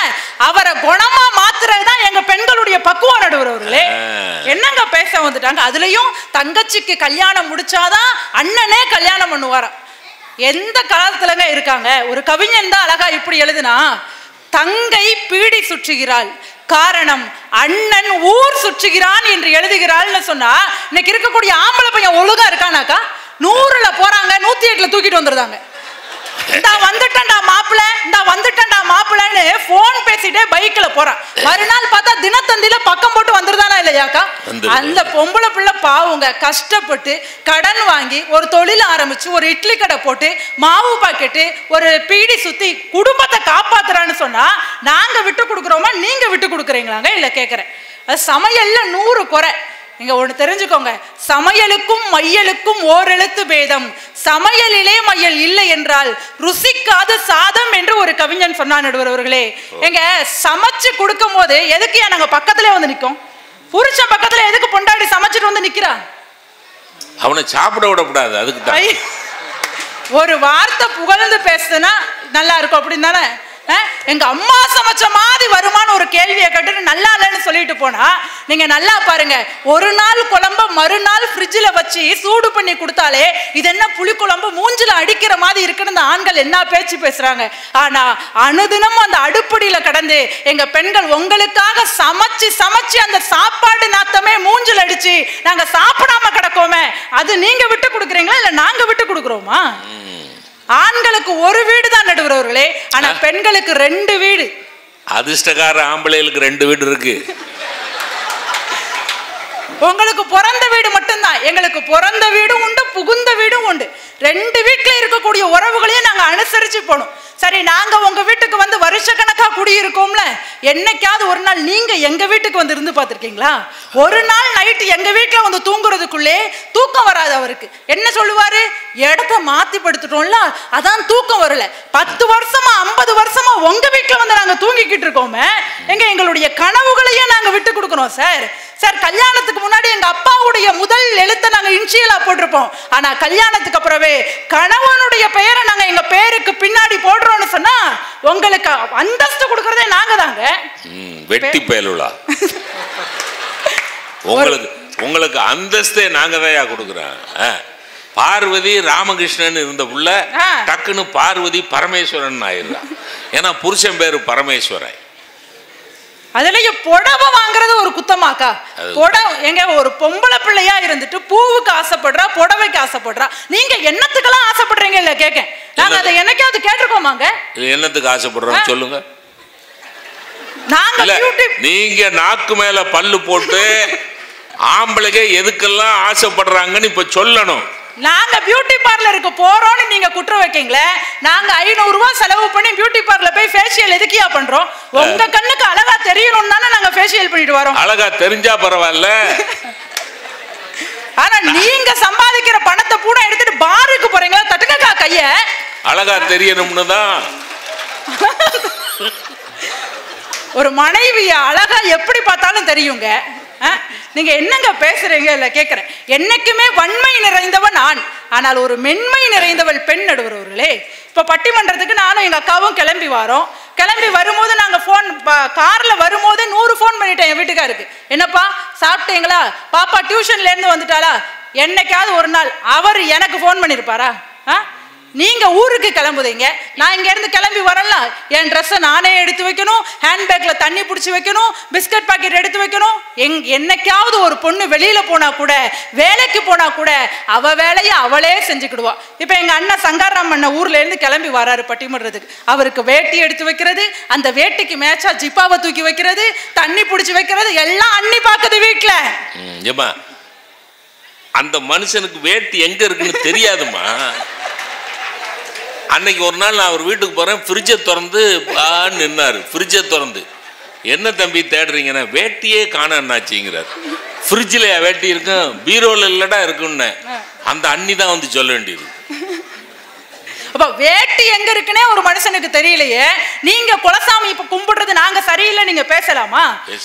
அவரை குணமா மாத்துறதுதான் எங்க பெண்களுடைய பக்குவம் நடுவர்களே. என்னங்க பேச வந்துட்டாங்க. அதுலயும் தங்கச்சிக்கு கல்யாணம் முடிச்சாதான் அண்ணனே கல்யாணம் பண்ணுவாராம். எந்த காலத்துலங்க இருக்காங்க? ஒரு கவிஞன் தான் அழகா இப்படி எழுதுனா, தங்கை பீடி சுற்றுகிறாள், காரணம் அண்ணன் ஊர் சுற்றுகிறான் என்று எழுதுகிறாள்னு சொன்னா, இன்னைக்கு இருக்கக்கூடிய ஆம்பளை பையன் ஒழுங்கா இருக்கானாக்கா 100ல போறாங்க, 108ல தூக்கிட்டு வந்துருந்தாங்க. இந்தா வந்துட்டேன்டா மாப்பிள்ள, இந்தா வந்துட்டேன்டா மாப்பிள்ளன்னு போன் பேசிட்டே பைக்ல போறான். மறுநாள் பார்த்தா தினத்தந்தில பக்கம் போட்டு வந்துருதானா இல்லையாக்கா? அந்த பொம்பளை பிள்ளை பாவுங்க கஷ்டப்பட்டு கடன் வாங்கி ஒரு தொழில் ஆரம்பிச்சு ஒரு இட்லி கடை போட்டு மாவு பாக்கெட்டு ஒரு பீடி சுத்தி குடும்பத்தை காப்பாத்துறான்னு சொன்னா நாங்க விட்டு கொடுக்குறோமா, நீங்க விட்டு கொடுக்குறீங்களாங்க? இல்ல கேட்கறேன். அது சமையல்ல 100 குறை. நீங்க ஒன்று தெரிஞ்சுக்கோங்க, சமையலுக்கும் மையலுக்கும் ஓரெழுத்து பேதம். சமையலிலே மையல் இல்லை என்றால் ருசிக்காத சாதம் என்று ஒரு கவிஞன் சொன்னான் நடுவர்களே. எங்க சமைச்சு கொடுக்கும் போது எதுக்கு நாங்க பக்கத்திலே வந்து நிற்கும்? புருஷன் பக்கத்துல எதுக்கு பொண்டாடி சமைச்சிட்டு வந்து நிக்கிறா? அவனை சாப்பிட விடக்கூடாது. அதுக்கு ஒரு வார்த்தை புகழ்ந்து பேசுனா நல்லா இருக்கும் அப்படின்னு தானே. எங்க அம்மா சமைச்ச மாதிரி வருமானு ஒரு கேள்வியை கேட்டு நல்லா இல்லைன்னு சொல்லிட்டு போனா, நீங்க நல்லா பாருங்க, ஒரு நாள் குழம்பு மறுநாள் ஃப்ரிட்ஜில் வச்சு சூடு பண்ணி கொடுத்தாலே இது என்ன புளி குழம்பு மூஞ்சில அடிக்கிற மாதிரி இருக்குன்னு இந்த ஆண்கள் என்ன பேச்சு பேசுறாங்க. ஆனா அனுதினம் அந்த அடுப்படியில கடந்து எங்க பெண்கள் உங்களுக்காக சமைச்சு சமைச்சு அந்த சாப்பாடு நாத்தமே மூஞ்சில் அடிச்சு நாங்க சாப்பிடாம கிடக்கோமே, அது நீங்க விட்டு கொடுக்குறீங்களா இல்ல நாங்க விட்டு கொடுக்குறோமா? ஆண்களுக்கு ஒரு வீடு தான் நடுவர்களே, ஆனா பெண்களுக்கு 2 வீடு. அதிர்ஷ்டக்கார ஆம்பளைகளுக்கு 2 வீடு இருக்கு. உங்களுக்கு பிறந்த வீடு மட்டும்தான், எங்களுக்கு பிறந்த வீடும் உண்டு புகுந்த வீடும் உண்டு. 2 வீட்டுல இருக்கக்கூடிய உறவுகளையும் நாங்க அனுசரிச்சு போகணும். சரி, நாங்க உங்க வீட்டுக்கு வந்து வருஷ கணக்கா குடியிருக்கோம்ல, என்னைக்காவது ஒரு நாள் நீங்க எங்க வீட்டுக்கு வந்து இருந்து பார்த்திருக்கீங்களா? ஒரு நாள் நைட்டு எங்க வீட்டுல வந்து தூங்குறதுக்குள்ளே தூக்கம் வராது அவருக்கு. என்ன சொல்லுவாரு? இடத்த மாத்தி படுத்துட்டோம்ல, அதான் தூக்கம் வரல. 10 வருஷமா 50 வருஷமா உங்க வீட்டுல வந்து நாங்க தூங்கிக்கிட்டு இருக்கோமே, எங்களுடைய கனவுகளையே நாங்க விட்டு கொடுக்கணும் சார். சார், கல்யாணத்துக்கு முன்னாடி எங்க அப்பாவுடைய முதல் எழுத்தை நாங்க இன்ஷியலா போட்டிருப்போம். ஆனா கல்யாணத்துக்கு அப்புறமே கணவனுடைய பெயரை நாங்க எங்க பேருக்கு பின்னாடி போடுறோம்னு சொன்னா உங்களுக்கு அந்தஸ்து கொடுக்கறதே நாங்க தாங்க. வெட்டி பயலுலா உங்களுக்கு அந்தஸ்தே நாங்க தான் கொடுக்குறோம். பார்வதி ராமகிருஷ்ணன் இருந்த புள்ள டக்குன்னு பார்வதி பரமேஸ்வரன் ஆயிடுறான். ஏன்னா புருஷன் பேரு பரமேஸ்வரன். அதுலயும் புடவை வாங்குறது ஒரு குத்தமாக்கா? புடவை எங்க ஒரு பொம்பளை பிள்ளையா இருந்துட்டு பூவுக்கு ஆசைப்படுறா, புடவைக்கு ஆசைப்படுறா. நீங்க என்னத்துக்கெல்லாம் ஆசைப்படுறீங்க? இல்ல கேட்க நாங்க அதை என்னைக்காவது கேட்டிருக்கோமாங்க? என்னத்துக்கு ஆசைப்படுறோம் சொல்லுங்க. நாங்க நீங்க நாக்கு மேல பல்லு போட்டு ஆம்பளைங்க எதுக்கெல்லாம் ஆசைப்படுறாங்கன்னு இப்ப சொல்லணும். நாங்க பியூட்டி பார்லருக்கு போறோம்னு நீங்க குற்றம் வைக்கீங்களே, நாங்க 500 ரூபாய் செலவு பண்ணி பியூட்டி பார்லர் போய் ஃபேஷியல் எதுக்கியா பண்றோம்? உங்க கண்ணுக்கு அழகா தெரியணும் தானே நாங்க ஃபேஷியல் பண்ணிட்டு வரோம். அழகா தெரிஞ்சா பரவாயில்ல. ஆனா நீங்க சம்பாதிக்கிற பணத்தை பூரா எடுத்துட்டு பாருக்கு போறீங்களா? தட்டுக்கா கைய. அழகா தெரியணும்னு தான். ஒரு மனைவிய அழகா எப்படி பார்த்தாலும் தெரியுங்க. நீங்க என்னங்க பேசுறீங்க? இல்ல கேட்கிறேன். என்னைக்குமே வன்மை நிறைந்தவன் ஆண், ஆனால் ஒரு மென்மை நிறைந்தவள் பெண் நடுவர்களே. இப்ப பட்டிமன்றத்துக்கு நானும் எங்க அக்காவும் கிளம்பி வரோம். கிளம்பி வரும்போது நாங்க போன் கார்ல வரும்போது 100 போன் பண்ணிட்டேன் என் வீட்டுக்காருக்கு. என்னப்பா சாப்பிட்டீங்களா? பாப்பா டியூஷன்ல இருந்து வந்துட்டாளா? என்னைக்காவது ஒரு நாள் அவர் எனக்கு போன் பண்ணிருப்பாரா? நீங்க ஊருக்கு கிளம்புதீங்க, நான் இங்க இருந்து கிளம்பி வரலாம். என் ட்ரெஸ்ஸை நானே எடுத்து வைக்கணும், ஹேண்ட்பேக்ல தண்ணி பிடிச்சி வைக்கணும், பிஸ்கட் பாக்கெட் எடுத்து வைக்கணும். என்னைக்காவது ஒரு பொண்ணு வெளியில போனா கூட, வேலைக்கு போனா கூட அவ வேலையை அவளே செஞ்சுக்கிடுவா. இப்ப எங்க அண்ணன் சங்காராம் அண்ணன் ஊர்ல இருந்து கிளம்பி வராரு பட்டிமன்றத்துக்கு. அவருக்கு வேட்டி எடுத்து வைக்கிறது, அந்த வேட்டிக்கு மேட்சா ஜிப்பாவை தூக்கி வைக்கிறது, தண்ணி பிடிச்சி வைக்கிறது எல்லாம் அண்ணி பாக்குது வீட்டுல. அந்த மனுஷனுக்கு வேட்டி எங்க இருக்குன்னு தெரியாதுமா. அன்னைக்கு ஒரு நாள் நான் அவர் வீட்டுக்கு போகிறேன், ஃப்ரிட்ஜை திறந்து நின்னார். ஃப்ரிட்ஜை திறந்து என்ன தம்பி தேடுறீங்கன்னா, வேட்டியே காணாச்சுங்கிறார். ஃப்ரிட்ஜில் வேட்டி இருக்கும், பீரோவில் இல்லடா இருக்குன்னு அந்த அண்ணி தான் வந்து சொல்ல வேண்டியது. அப்ப வேட்டி எங்க இருக்குன்னே ஒரு மனுஷனுக்கு தெரியலையே. நீங்க குலசாமி இப்ப கும்பிடுறது நாங்க சரியில்லை நீங்க பேசலாமா?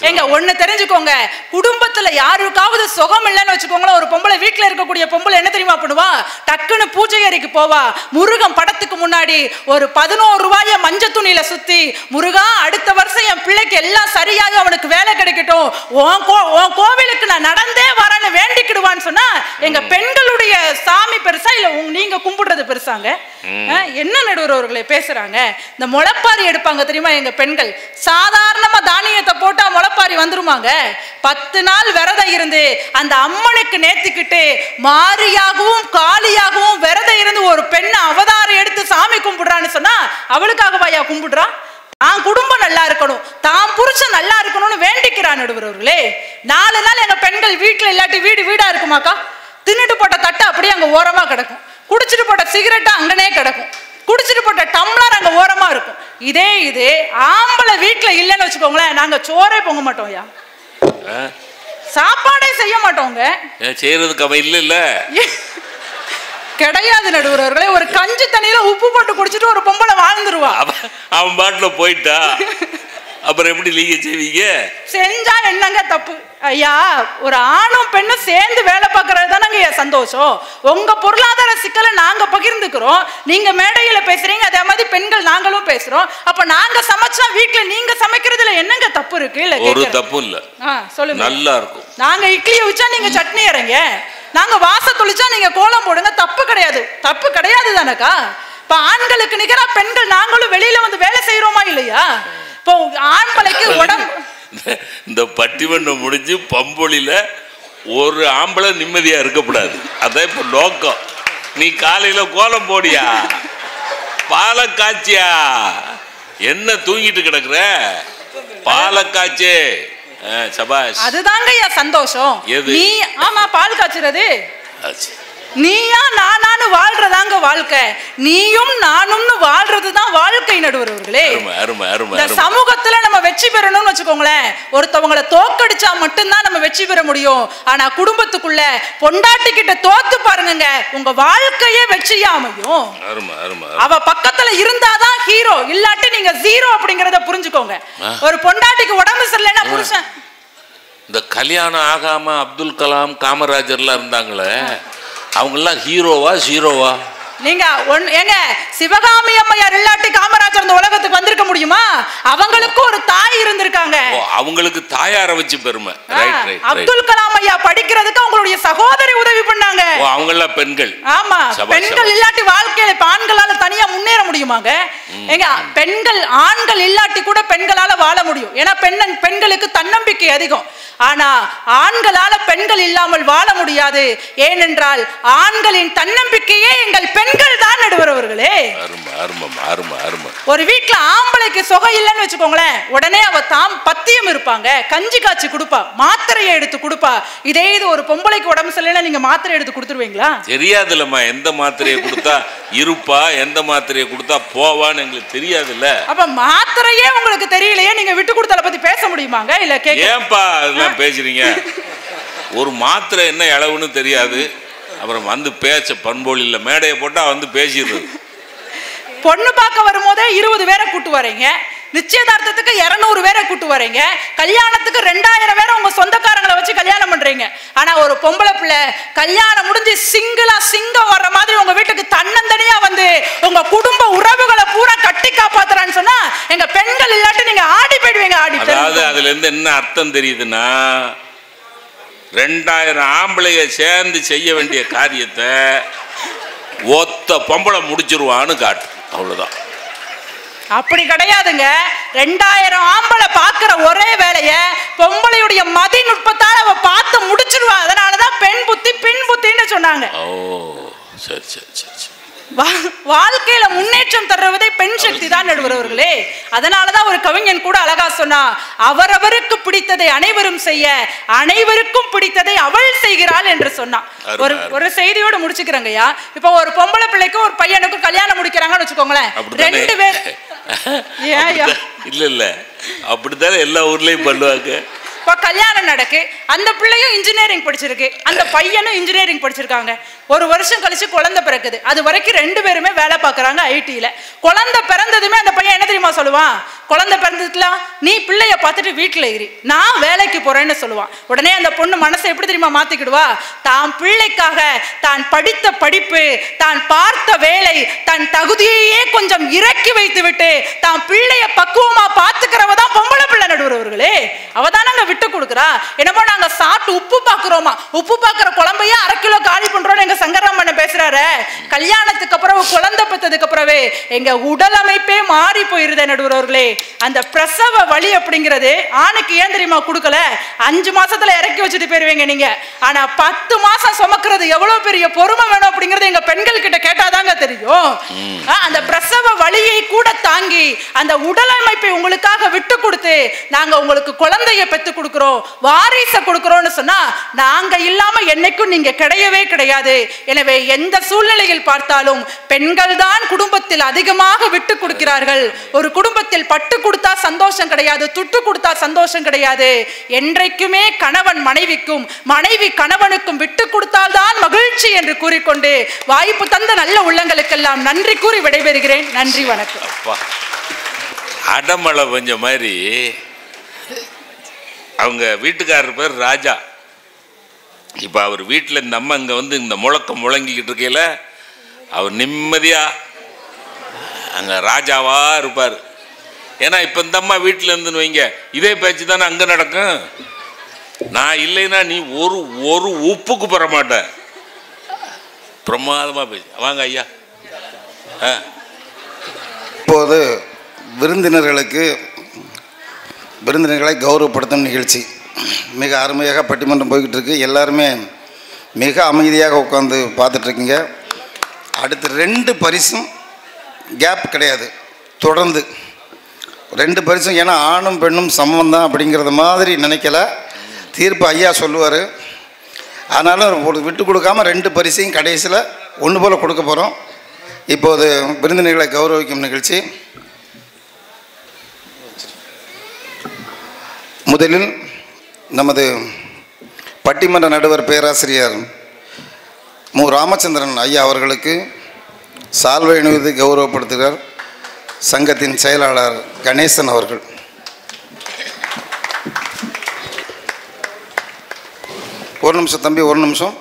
எங்க ஒண்ணு தெரிஞ்சுக்கோங்க, குடும்பத்துல யாருக்காவது சுகம் இல்லைன்னு வச்சுக்கோங்களேன், ஒரு பொம்பளை வீட்டுல இருக்கக்கூடிய பொம்பளை என்ன தெரியுமா பண்ணுவா? டக்குன்னு பூஜை அறைக்கு போவா. முருகன் படத்துக்கு முன்னாடி ஒரு 11 ரூபாய மஞ்ச துணியில சுத்தி, முருகா அடுத்த வருஷம் என் பிள்ளைக்கு எல்லாம் சரியாக அவனுக்கு வேலை கிடைக்கட்டும், உன் கோவிலுக்கு நான் நடந்தே வரேன்னு வேண்டிக்கிடுவான்னு சொன்னா எங்க பெண்களுடைய சாமி பெருசா இல்ல நீங்க கும்பிடுறது பெருசாங்க? என்ன நடுவர்களே பேசுறாங்க? இந்த முளைப்பாரி எடுப்பாங்க தெரியுமா எங்க பெண்கள், சாதாரணமா தானியத்தை போட்டா முளைப்பாரி வந்துருமாங்க? 10 நாள் விரதம் இருந்து அந்த அம்மனுக்கு நேர்த்திக்கிட்டு மாரியாகவும் காளியாகவும் விரதம் இருந்து ஒரு பெண்ணை அவதாரம் எடுத்து சாமி கும்பிடுறான்னு சொன்னா அவளுக்காகவாயா கும்பிடுறா? தான் குடும்பம் நல்லா இருக்கணும், தான் புருஷன் நல்லா இருக்கணும்னு வேண்டிக்கிறான் நடுவர்களே. 4 நாள் எங்க பெண்கள் வீட்டுல இல்லாட்டி வீடு வீடா இருக்குமாக்கா? தின்னுட்டு போட்ட தட்டை அப்படியே அங்க ஓரமா கிடக்கும், குடிச்சிட்டு போட்ட சிகரெட்டா அங்கனே கிடக்கும், குடிச்சிட்டு போட்ட டம்ளர் அங்க ஓரமா இருக்கும். இது ஆம்பளை வீட்டுல இல்லைன்னு வச்சுக்கோங்களேன், நாங்க சோறே பொங்க மாட்டோம்யா, சாப்பாடே செய்ய மாட்டோங்க. செய்யறதுக்கு அவ இல்ல கிடையாது நடுவர்களே. ஒரு கஞ்சி தண்ணியில உப்பு போட்டு குடிச்சிட்டு ஒரு பொம்பளை வாழ்ந்துருவா. அவன் பாட்டுல போயிட்டா அப்புறம் எப்படி நீங்க செய்வீங்க? செஞ்சா என்னங்க தப்பு ஐயா? ஒரு ஆணும் பெண்ணும் சேர்ந்து வேலை பார்க்கறது தானங்க சந்தோஷம். உங்க பொருளாதார சிக்கலை நாங்க பகிர்ந்துக்கிறோம், நீங்க மேடையில பேசுறீங்க, அதே மாதிரி பெண்கள் நாங்களும் பேசுறோம். அப்ப நாங்க சமைச்சா வீட்டுல நீங்க சமைக்கிறதுல என்னங்க தப்பு இருக்கு? இல்ல ஒரு தப்பு இல்ல, சொல்லுங்க. நல்லா இருக்கும். நாங்க இட்லியை வச்சா நீங்க சட்னி இறங்க, நாங்க வாச தொளிச்சா நீங்க கோலம் போடுங்க, தப்பு கிடையாது. தப்பு கிடையாது தானக்கா? இப்ப ஆண்களுக்கு நிகரா பெண்கள் நாங்களும் வெளியில வந்து வேலை செய்யறோமா இல்லையா? இப்போ ஆண்களுக்கு உடம்பு இந்த பட்டிமன்றம் முடிஞ்சு பம்பொழில ஒரு ஆம்பளை நிம்மதியா இருக்கக்கூடாது, அதான் இப்ப நோக்கம். நீ காலையில கோலம் போடியா, பாலை காய்ச்சியா, என்ன தூங்கிட்டு கிடக்குற, பாலை காய்ச்சே, சபாஷ். அதுதாங்க சந்தோஷம். நீ ஆமா பால் காய்ச்சறது, நீயா நானானு வாழ்றதாங்க வாழ்க்கை. நீயும் நானும்னு வாழ்றதுதான் வாழ்க்கை நடுவர்களே. இந்த சமூகத்துல நம்ம வெற்றி பெறணும்னு வச்சுக்கோங்களேன், ஒருத்தவங்களை தோக்கடிச்சா மட்டும்தான் நம்ம வெற்றி பெற முடியும். ஆனா குடும்பத்துக்குள்ள பொண்டாட்டி கிட்ட தோத்து பாருங்க, உங்க வாழ்க்கையே வெற்றியா அமையும். அவ பக்கத்துல இருந்தாதான் ஹீரோ, இல்லாட்டி நீங்க ஜீரோ அப்படிங்கறத புரிஞ்சுக்கோங்க. ஒரு பொண்டாட்டிக்கு உடம்பு சரியில்லைன்னா புருஷன், இந்த கல்யாணம் ஆகாம அப்துல் கலாம் காமராஜர்லாம் இருந்தாங்களே, அவங்கெல்லாம் ஹீரோவா ஜீரோவா? நீங்க ஏங்க சிவகாமி அம்மையார் இல்லாட்டி காமராஜர் இந்த உலகத்துக்கு வந்திருக்க முடியுமா? அவங்களுக்கு ஒரு தாய் இருந்திருக்காங்க, அவங்களுக்கு தாயார வச்சு பெருமை. அப்துல் கலாம் ஐயா படிக்கிறதுக்கு அவங்களுடைய சகோதரி உதவி பண்ணாங்க. அவங்க எல்லாம் பெண்கள். ஆமா, பெண்கள் இல்லாட்டி வாழ்க்கையில ஆண்களால தனியா முன்னேற முடியுமாங்க? ஏங்க பெண்கள் ஆண்கள் இல்லாட்டி கூட பெண்களால வாழ முடியும். ஏன்னா பெண்களுக்கு தன்னம்பிக்கை அதிகம். ஆனா ஆண்களால பெண்கள் இல்லாமல் வாழ முடியாது. ஏனென்றால் ஆண்களின் தன்னம்பிக்கையே எங்கள் பெண்கள் தான் நடுவர்களே. ஒரு வீட்டுல ஆம்பளைக்கு சுகம் இல்லைன்னு வச்சுக்கோங்களேன், உடனே அவ தாம் பத்தியம் இருப்பாங்க, கஞ்சி காய்ச்சி கொடுப்பா, மாத்திரையை எடுத்து கொடுப்பா. இதே இது ஒரு பொம்பளைக்கு உடம்பு சரியில்லைன்னா நீங்க மாத்திரை எடுத்து கொடுத்துருவீங்களா? தெரியாதுல்லம்மா, எந்த மாத்திரையை கொடுத்தா இருப்பா, எந்த மாத்திரையை கொடுத்தா போவான்னு எங்களுக்கு தெரியாதுல்ல. அப்ப மாத்திரையே உங்களுக்கு தெரியலையே, நீங்க விட்டு கொடுத்தல பத்தி பேச முடியுமாங்க? இல்ல ஏன்பா அதெல்லாம் பேசுறீங்க? ஒரு மாத்திரை என்ன அளவுன்னு தெரியாது, அப்புறம் வந்து பேச பண்போலில்ல, மேடையை போட்டா வந்து பேசிடுறது. பொண்ணு பார்க்க வரும்போதே 20 பேரை கூட்டு வரீங்க, நிச்சயதார்த்தத்துக்கு 200 பேரை கூட்டு வரீங்க, கல்யாணத்துக்கு 2000 பேரை உங்க சொந்தக்காரங்களை வச்சு கல்யாணம் பண்றீங்க. ஆனா ஒரு பொம்பளை பிள்ளை கல்யாணம் முடிஞ்சு சிங்கம் வர்ற மாதிரி உங்க வீட்டுக்கு தன்னந்தனியா வந்து உங்க குடும்ப உறவுகளை பூரா கட்டி காப்பாத்துறான்னு சொன்னா எங்க பெண்கள் இல்லாட்டி நீங்க ஆடி போயிடுவீங்க. அதாவது அதுல இருந்து என்ன அர்த்தம் தெரியுதுன்னா, 2000 ஆம்பளைய சேர்ந்து செய்ய வேண்டிய காரியத்தை ஒத்த பொம்பளை முடிச்சிருவான்னு காட்டு, அவ்வளவுதான். அப்படி கிடையாதுங்க. 2000 ஆம்பளை பார்க்கிற ஒரே வேலைய பொம்பளையுடைய மதிநுட்பத்தால் அவ பார்த்து முடிச்சிருவா. அதனாலதான் பெண் புத்தி பின் புத்தின்னு சொன்னாங்க. சரி சரி சரி. வாழ்க்கையில முன்னேற்றம் தருவதே பெண் சக்தி தான் நடுவர்களே. அதனாலதான் ஒரு கவிஞன் கூட அழகா சொன்னா, அவரவருக்கு பிடித்ததை அனைவரும் செய்ய, அனைவருக்கும் பிடித்ததை அவள் செய்கிறாள் என்று சொன்னா. ஒரு செய்தியோட முடிச்சுக்கிறேங்கய்யா. இப்ப ஒரு பொம்பளை பிள்ளைக்கு ஒரு பையனுக்கும் கல்யாணம் முடிக்கிறாங்கன்னு வச்சுக்கோங்களேன், 2 பேர் இல்ல இல்ல அப்படித்தானே எல்லா ஊர்லயும் பண்ணுவாங்க. இப்போ கல்யாணம் நடக்கு, அந்த பிள்ளையும் இன்ஜினியரிங் படிச்சிருக்கு, அந்த பையனும் இன்ஜினியரிங் படிச்சிருக்காங்க. ஒரு வருஷம் கழிச்சு குழந்தை பிறக்குது. அது வரைக்கும் 2 பேருமே வேலை பார்க்குறாங்க ஐடியில். குழந்தை பிறந்ததுமே அந்த பையன் என்ன தெரியுமா சொல்லுவான்? குழந்தை பிறந்ததுலாம் நீ பிள்ளைய பார்த்துட்டு வீட்டில் இரு, நான் வேலைக்கு போறேன்னு சொல்லுவான். உடனே அந்த பொண்ணு மனசை எப்படி தெரியுமா மாத்திக்கிடுவா? தான் பிள்ளைக்காக தான் படித்த படிப்பு, தான் பார்த்த வேலை, தன் தகுதியையே கொஞ்சம் இறக்கி வைத்து விட்டு தான் பிள்ளைய பக்குவமா பார்த்துக்கிறவ தான் பொம்பளை பிள்ளை. நடுவர்களே, அவதானங்க விட்டு கொடுக்குறா. என்னமோ நாங்க சாப்பிட்டு உப்பு பார்க்குறோமா, உப்பு பார்க்குற குழம்பையே 1/2 கிலோ காலி பண்றோம்னு எங்க சங்கராமண்ண பேசுறாரு. கல்யாணத்துக்கு அப்புறம் குழந்தை பெற்றதுக்கு அப்புறமே எங்க உடல் அமைப்பே மாறி போயிருது. நடுவர்களே, அந்த பிரசவ வலி அப்படிங்கிறது ஆணுக்கு ஏன் தெரியுமா கொடுக்கல? 5 மாசத்துல இறக்கி வச்சுட்டு போயிருவீங்க நீங்க. ஆனா 10 மாசம் சுமக்கிறது எவ்வளவு பெரிய பொறுமை வேணும் அப்படிங்கறது எங்க பெண்கள் கிட்ட கேட்டாதாங்க தெரியும். அந்த பிரசவ வலியை கூட தாங்கி அந்த உடல் அமைப்பை உங்களுக்காக விட்டு கொடுத்து நாங்க உங்களுக்கு குழந்தைய பெத்து கொடுக்கிறோம், வாரிசை கொடுக்கிறோம்னு சொன்னா நாங்க இல்லாம என்னைக்கும் நீங்க கிடையவே கிடையாது. எனவே எந்த சூழ்நிலையில் பார்த்தாலும் பெண்கள் தான் குடும்பத்தில் அதிகமாக விட்டு கொடுக்கிறார்கள். ஒரு குடும்பத்தில் பட்டு கொடுத்தா சந்தோஷம் கிடையாது, துட்டு கொடுத்தா சந்தோஷம் கிடையாது. என்றைக்குமே கணவன் மனைவிக்கும், மனைவி கணவனுக்கும் விட்டு கொடுத்தால்தான் மகிழ்ச்சி என்று கூறிக்கொண்டு வாய்ப்பு தந்த நல்ல உள்ளங்களுக்கெல்லாம் நன்றி கூறி விடைபெறுகிறேன். நன்றி, வணக்கம். அடமழை பெஞ்ச மாதிரி அவங்க வீட்டுக்காரர் பேர் ராஜா. இப்போ அவர் வீட்டில் இந்த அம்மா இங்கே வந்து இந்த முழக்கம் முழங்கிக்கிட்டு இருக்கையில அவர் நிம்மதியா அங்கே ராஜாவா இருப்பார். ஏன்னா இப்போ இந்த அம்மா வீட்டில் இருந்துன்னு வைங்க, இதே பேச்சு தானே அங்கே நடக்கும். நான் இல்லைன்னா நீ ஒரு உப்புக்கு பெற மாட்ட. பிரமாதமாக பேச்சு. வாங்க ஐயா. இப்போது விருந்தினர்களை கௌரவப்படுத்தும் நிகழ்ச்சி மிக அருமையாக பட்டிமன்றம் போய்கிட்டு இருக்கு. எல்லாருமே மிக அமைதியாக உட்காந்து பார்த்துட்ருக்கீங்க. அடுத்து 2 பரிசும் கேப் கிடையாது, தொடர்ந்து 2 பரிசும். ஏன்னா ஆணும் பெண்ணும் சமம் தான் அப்படிங்கிறது மாதிரி நினைக்கல, தீர்ப்பு ஐயா சொல்லுவார். ஆனாலும் விட்டு கொடுக்காம 2 பரிசையும் கடைசியில் ஒன்று போல் கொடுக்க போகிறோம். இப்போது விருந்தினர்களை கௌரவிக்கும் நிகழ்ச்சி. முதலில் நமது பட்டிமன்ற நடுவர் பேராசிரியர் மு. ராமச்சந்திரன் ஐயா அவர்களுக்கு சால்வை அணிவித்து கௌரவப்படுத்துகிறார் சங்கத்தின் செயலாளர் கணேசன் அவர்கள். ஒரு நிமிஷம் தம்பி, ஒரு நிமிஷம்.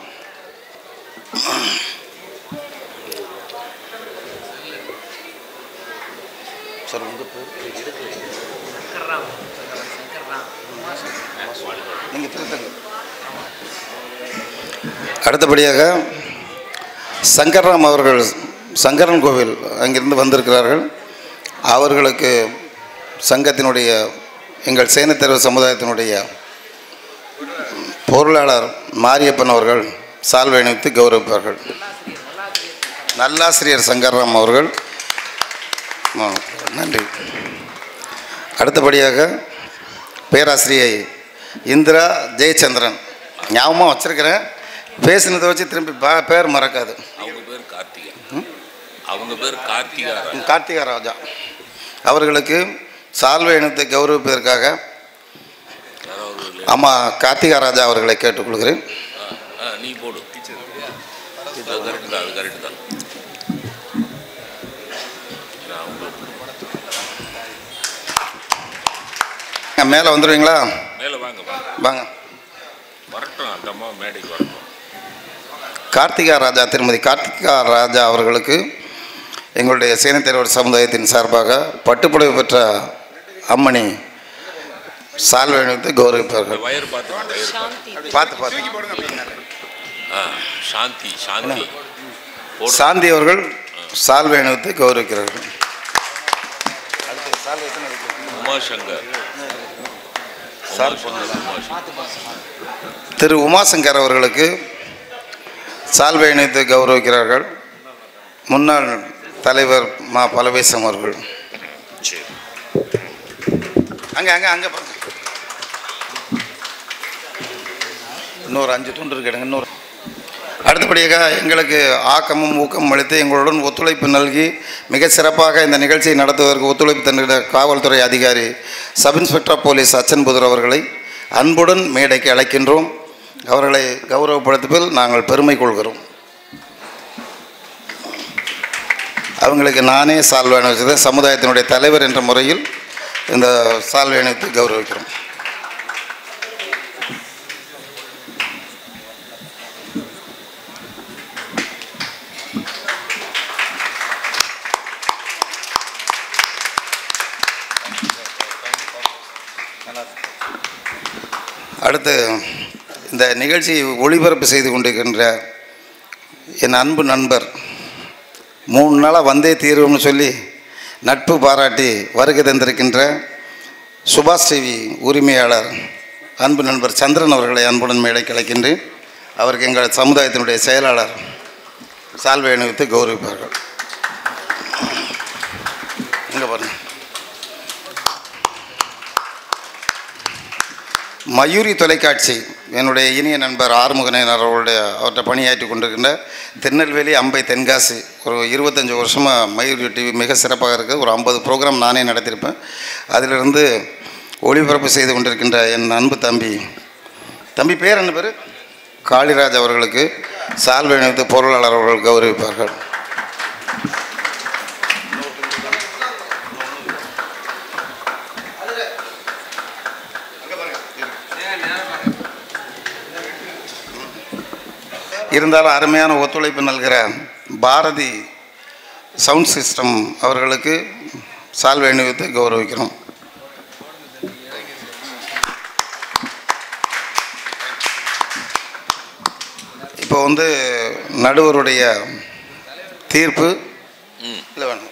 சார் உங்கள் பேர்? நீங்கள் திருத்தங்க. அடுத்தபடியாக சங்கர்ராம் அவர்கள் சங்கரன் கோவில் அங்கிருந்து வந்திருக்கிறார்கள். அவர்களுக்கு சங்கத்தினுடைய எங்கள் சேனத்தேர்வு சமுதாயத்தினுடைய பொருளாளர் மாரியப்பன் அவர்கள் சால்வை அணிவித்து கௌரவிப்பார்கள். நல்லாசிரியர் சங்கர்ராம் அவர்கள். நன்றி. அடுத்தபடியாக பேராசிரியை இந்திரா ஜெயச்சந்திரன். ஞாபகமாக வச்சுருக்கிறேன், பேசினதை வச்சு திரும்பி பேர் மறக்காது. அவங்க பேர் கார்த்திகா ராஜா. அவர்களுக்கு சால்வை அணிவித்து கௌரவிப்பதற்காக அம்மா கார்த்திகா ராஜா அவர்களை கேட்டுக்கொள்கிறேன். நீ போடு. மேலே வந்துடுவீங்களா? மேலே வாங்க வாங்க. வரட்டும், அந்த அம்மா மேடைக்கு வரட்டும். கார்த்திகா ராஜா, திருமதி கார்த்திகா ராஜா அவர்களுக்கு எங்களுடைய சேனத்தேர்வர் சமுதாயத்தின் சார்பாக பட்டுப்புடவை பெற்ற அம்மணி சால்வை அணிவித்து கௌரவிப்பார்கள். வயர் பார்த்து சாந்தி அவர்கள் சால்வை அணிவித்து கௌரவிக்கிறார்கள். திரு உமாசங்கர் அவர்களுக்கு சால்வை அணிவித்து கௌரவிக்கிறார்கள் முன்னாள் தலைவர் மா பலவேசம் அவர்கள். அங்கே அங்கே அங்கே இன்னொரு 5 துண்டு கேடுங்க. இன்னொரு அடுத்தபடியாக எங்களுக்கு ஆக்கமும் ஊக்கமும் அளித்து எங்களுடன் ஒத்துழைப்பு நல்கி மிக சிறப்பாக இந்த நிகழ்ச்சியை நடத்துவதற்கு ஒத்துழைப்பு தந்த காவல்துறை அதிகாரி sub inspector of police Achanpudur அவர்களை அன்புடன் மேடைக்கு அழைக்கின்றோம். அவர்களை கௌரவப்படுத்துவதில் நாங்கள் பெருமை கொள்கிறோம். அவங்களுக்கு நானே சால்வை அணிவிச்சது, சமுதாயத்தினுடைய தலைவர் என்ற முறையில் இந்த சால்வை அணிவித்து கௌரவிக்கிறோம். அடுத்து இந்த நிகழ்ச்சி ஒளிபரப்பு செய்து கொண்டிருக்கின்ற என் அன்பு நண்பர், 3 நாளாக வந்தே தீர்வுன்னு சொல்லி நட்பு பாராட்டி வருகை தந்திருக்கின்ற சுபாஷ் டிவி உரிமையாளர் அன்பு நண்பர் சந்திரன் அவர்களை அன்புடன் மேடைக்கு அழைக்கின்றேன். அவருக்கு எங்கள் சமுதாயத்தினுடைய செயலாளர் சால்வை அணிவித்து கௌரவிப்பார்கள். இங்கே பாருங்கள். மயூரி தொலைக்காட்சி என்னுடைய இனிய நண்பர் ஆறுமுகனேன் அவர்கிட்ட பணியாற்றி கொண்டிருக்கின்ற திருநெல்வேலி, அம்பை, தென்காசி ஒரு 25 வருஷமாக மயூரி டிவி மிக சிறப்பாக இருக்குது. ஒரு 50 ப்ரோக்ராம் நானே நடத்தியிருப்பேன். அதிலிருந்து ஒளிபரப்பு செய்து கொண்டிருக்கின்ற என் அன்பு தம்பி பேர் என்ன பேர், காளிராஜ் அவர்களுக்கு சால்வை அணிவித்து பொருளாளர் அவர்கள் கௌரவிப்பார்கள். இருந்தாலும் அருமையான ஒத்துழைப்பு நல்கிற பாரதி சவுண்ட் சிஸ்டம் அவர்களுக்கு சால்வை அணிவித்து கௌரவிக்கிறோம். இப்போ நடுவருடைய தீர்ப்பு இல்லை வேணும்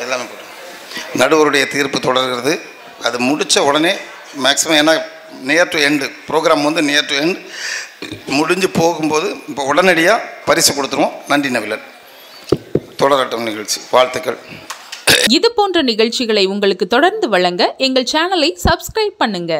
எல்லாமே போட்டு நடுவருடைய தீர்ப்பு தொடர்கிறது. அது முடித்த உடனே மேக்ஸிமம், ஏன்னா near to end programme near to end முடிஞ்சு போகும்போது இப்போ உடனடியாக பரிசு கொடுத்துருவோம். நன்றி நவிலன். தொடரட்டும் நிகழ்ச்சி. வாழ்த்துக்கள். இது போன்ற நிகழ்ச்சிகளை உங்களுக்கு தொடர்ந்து வழங்க எங்கள் சேனலை சப்ஸ்கிரைப் பண்ணுங்க.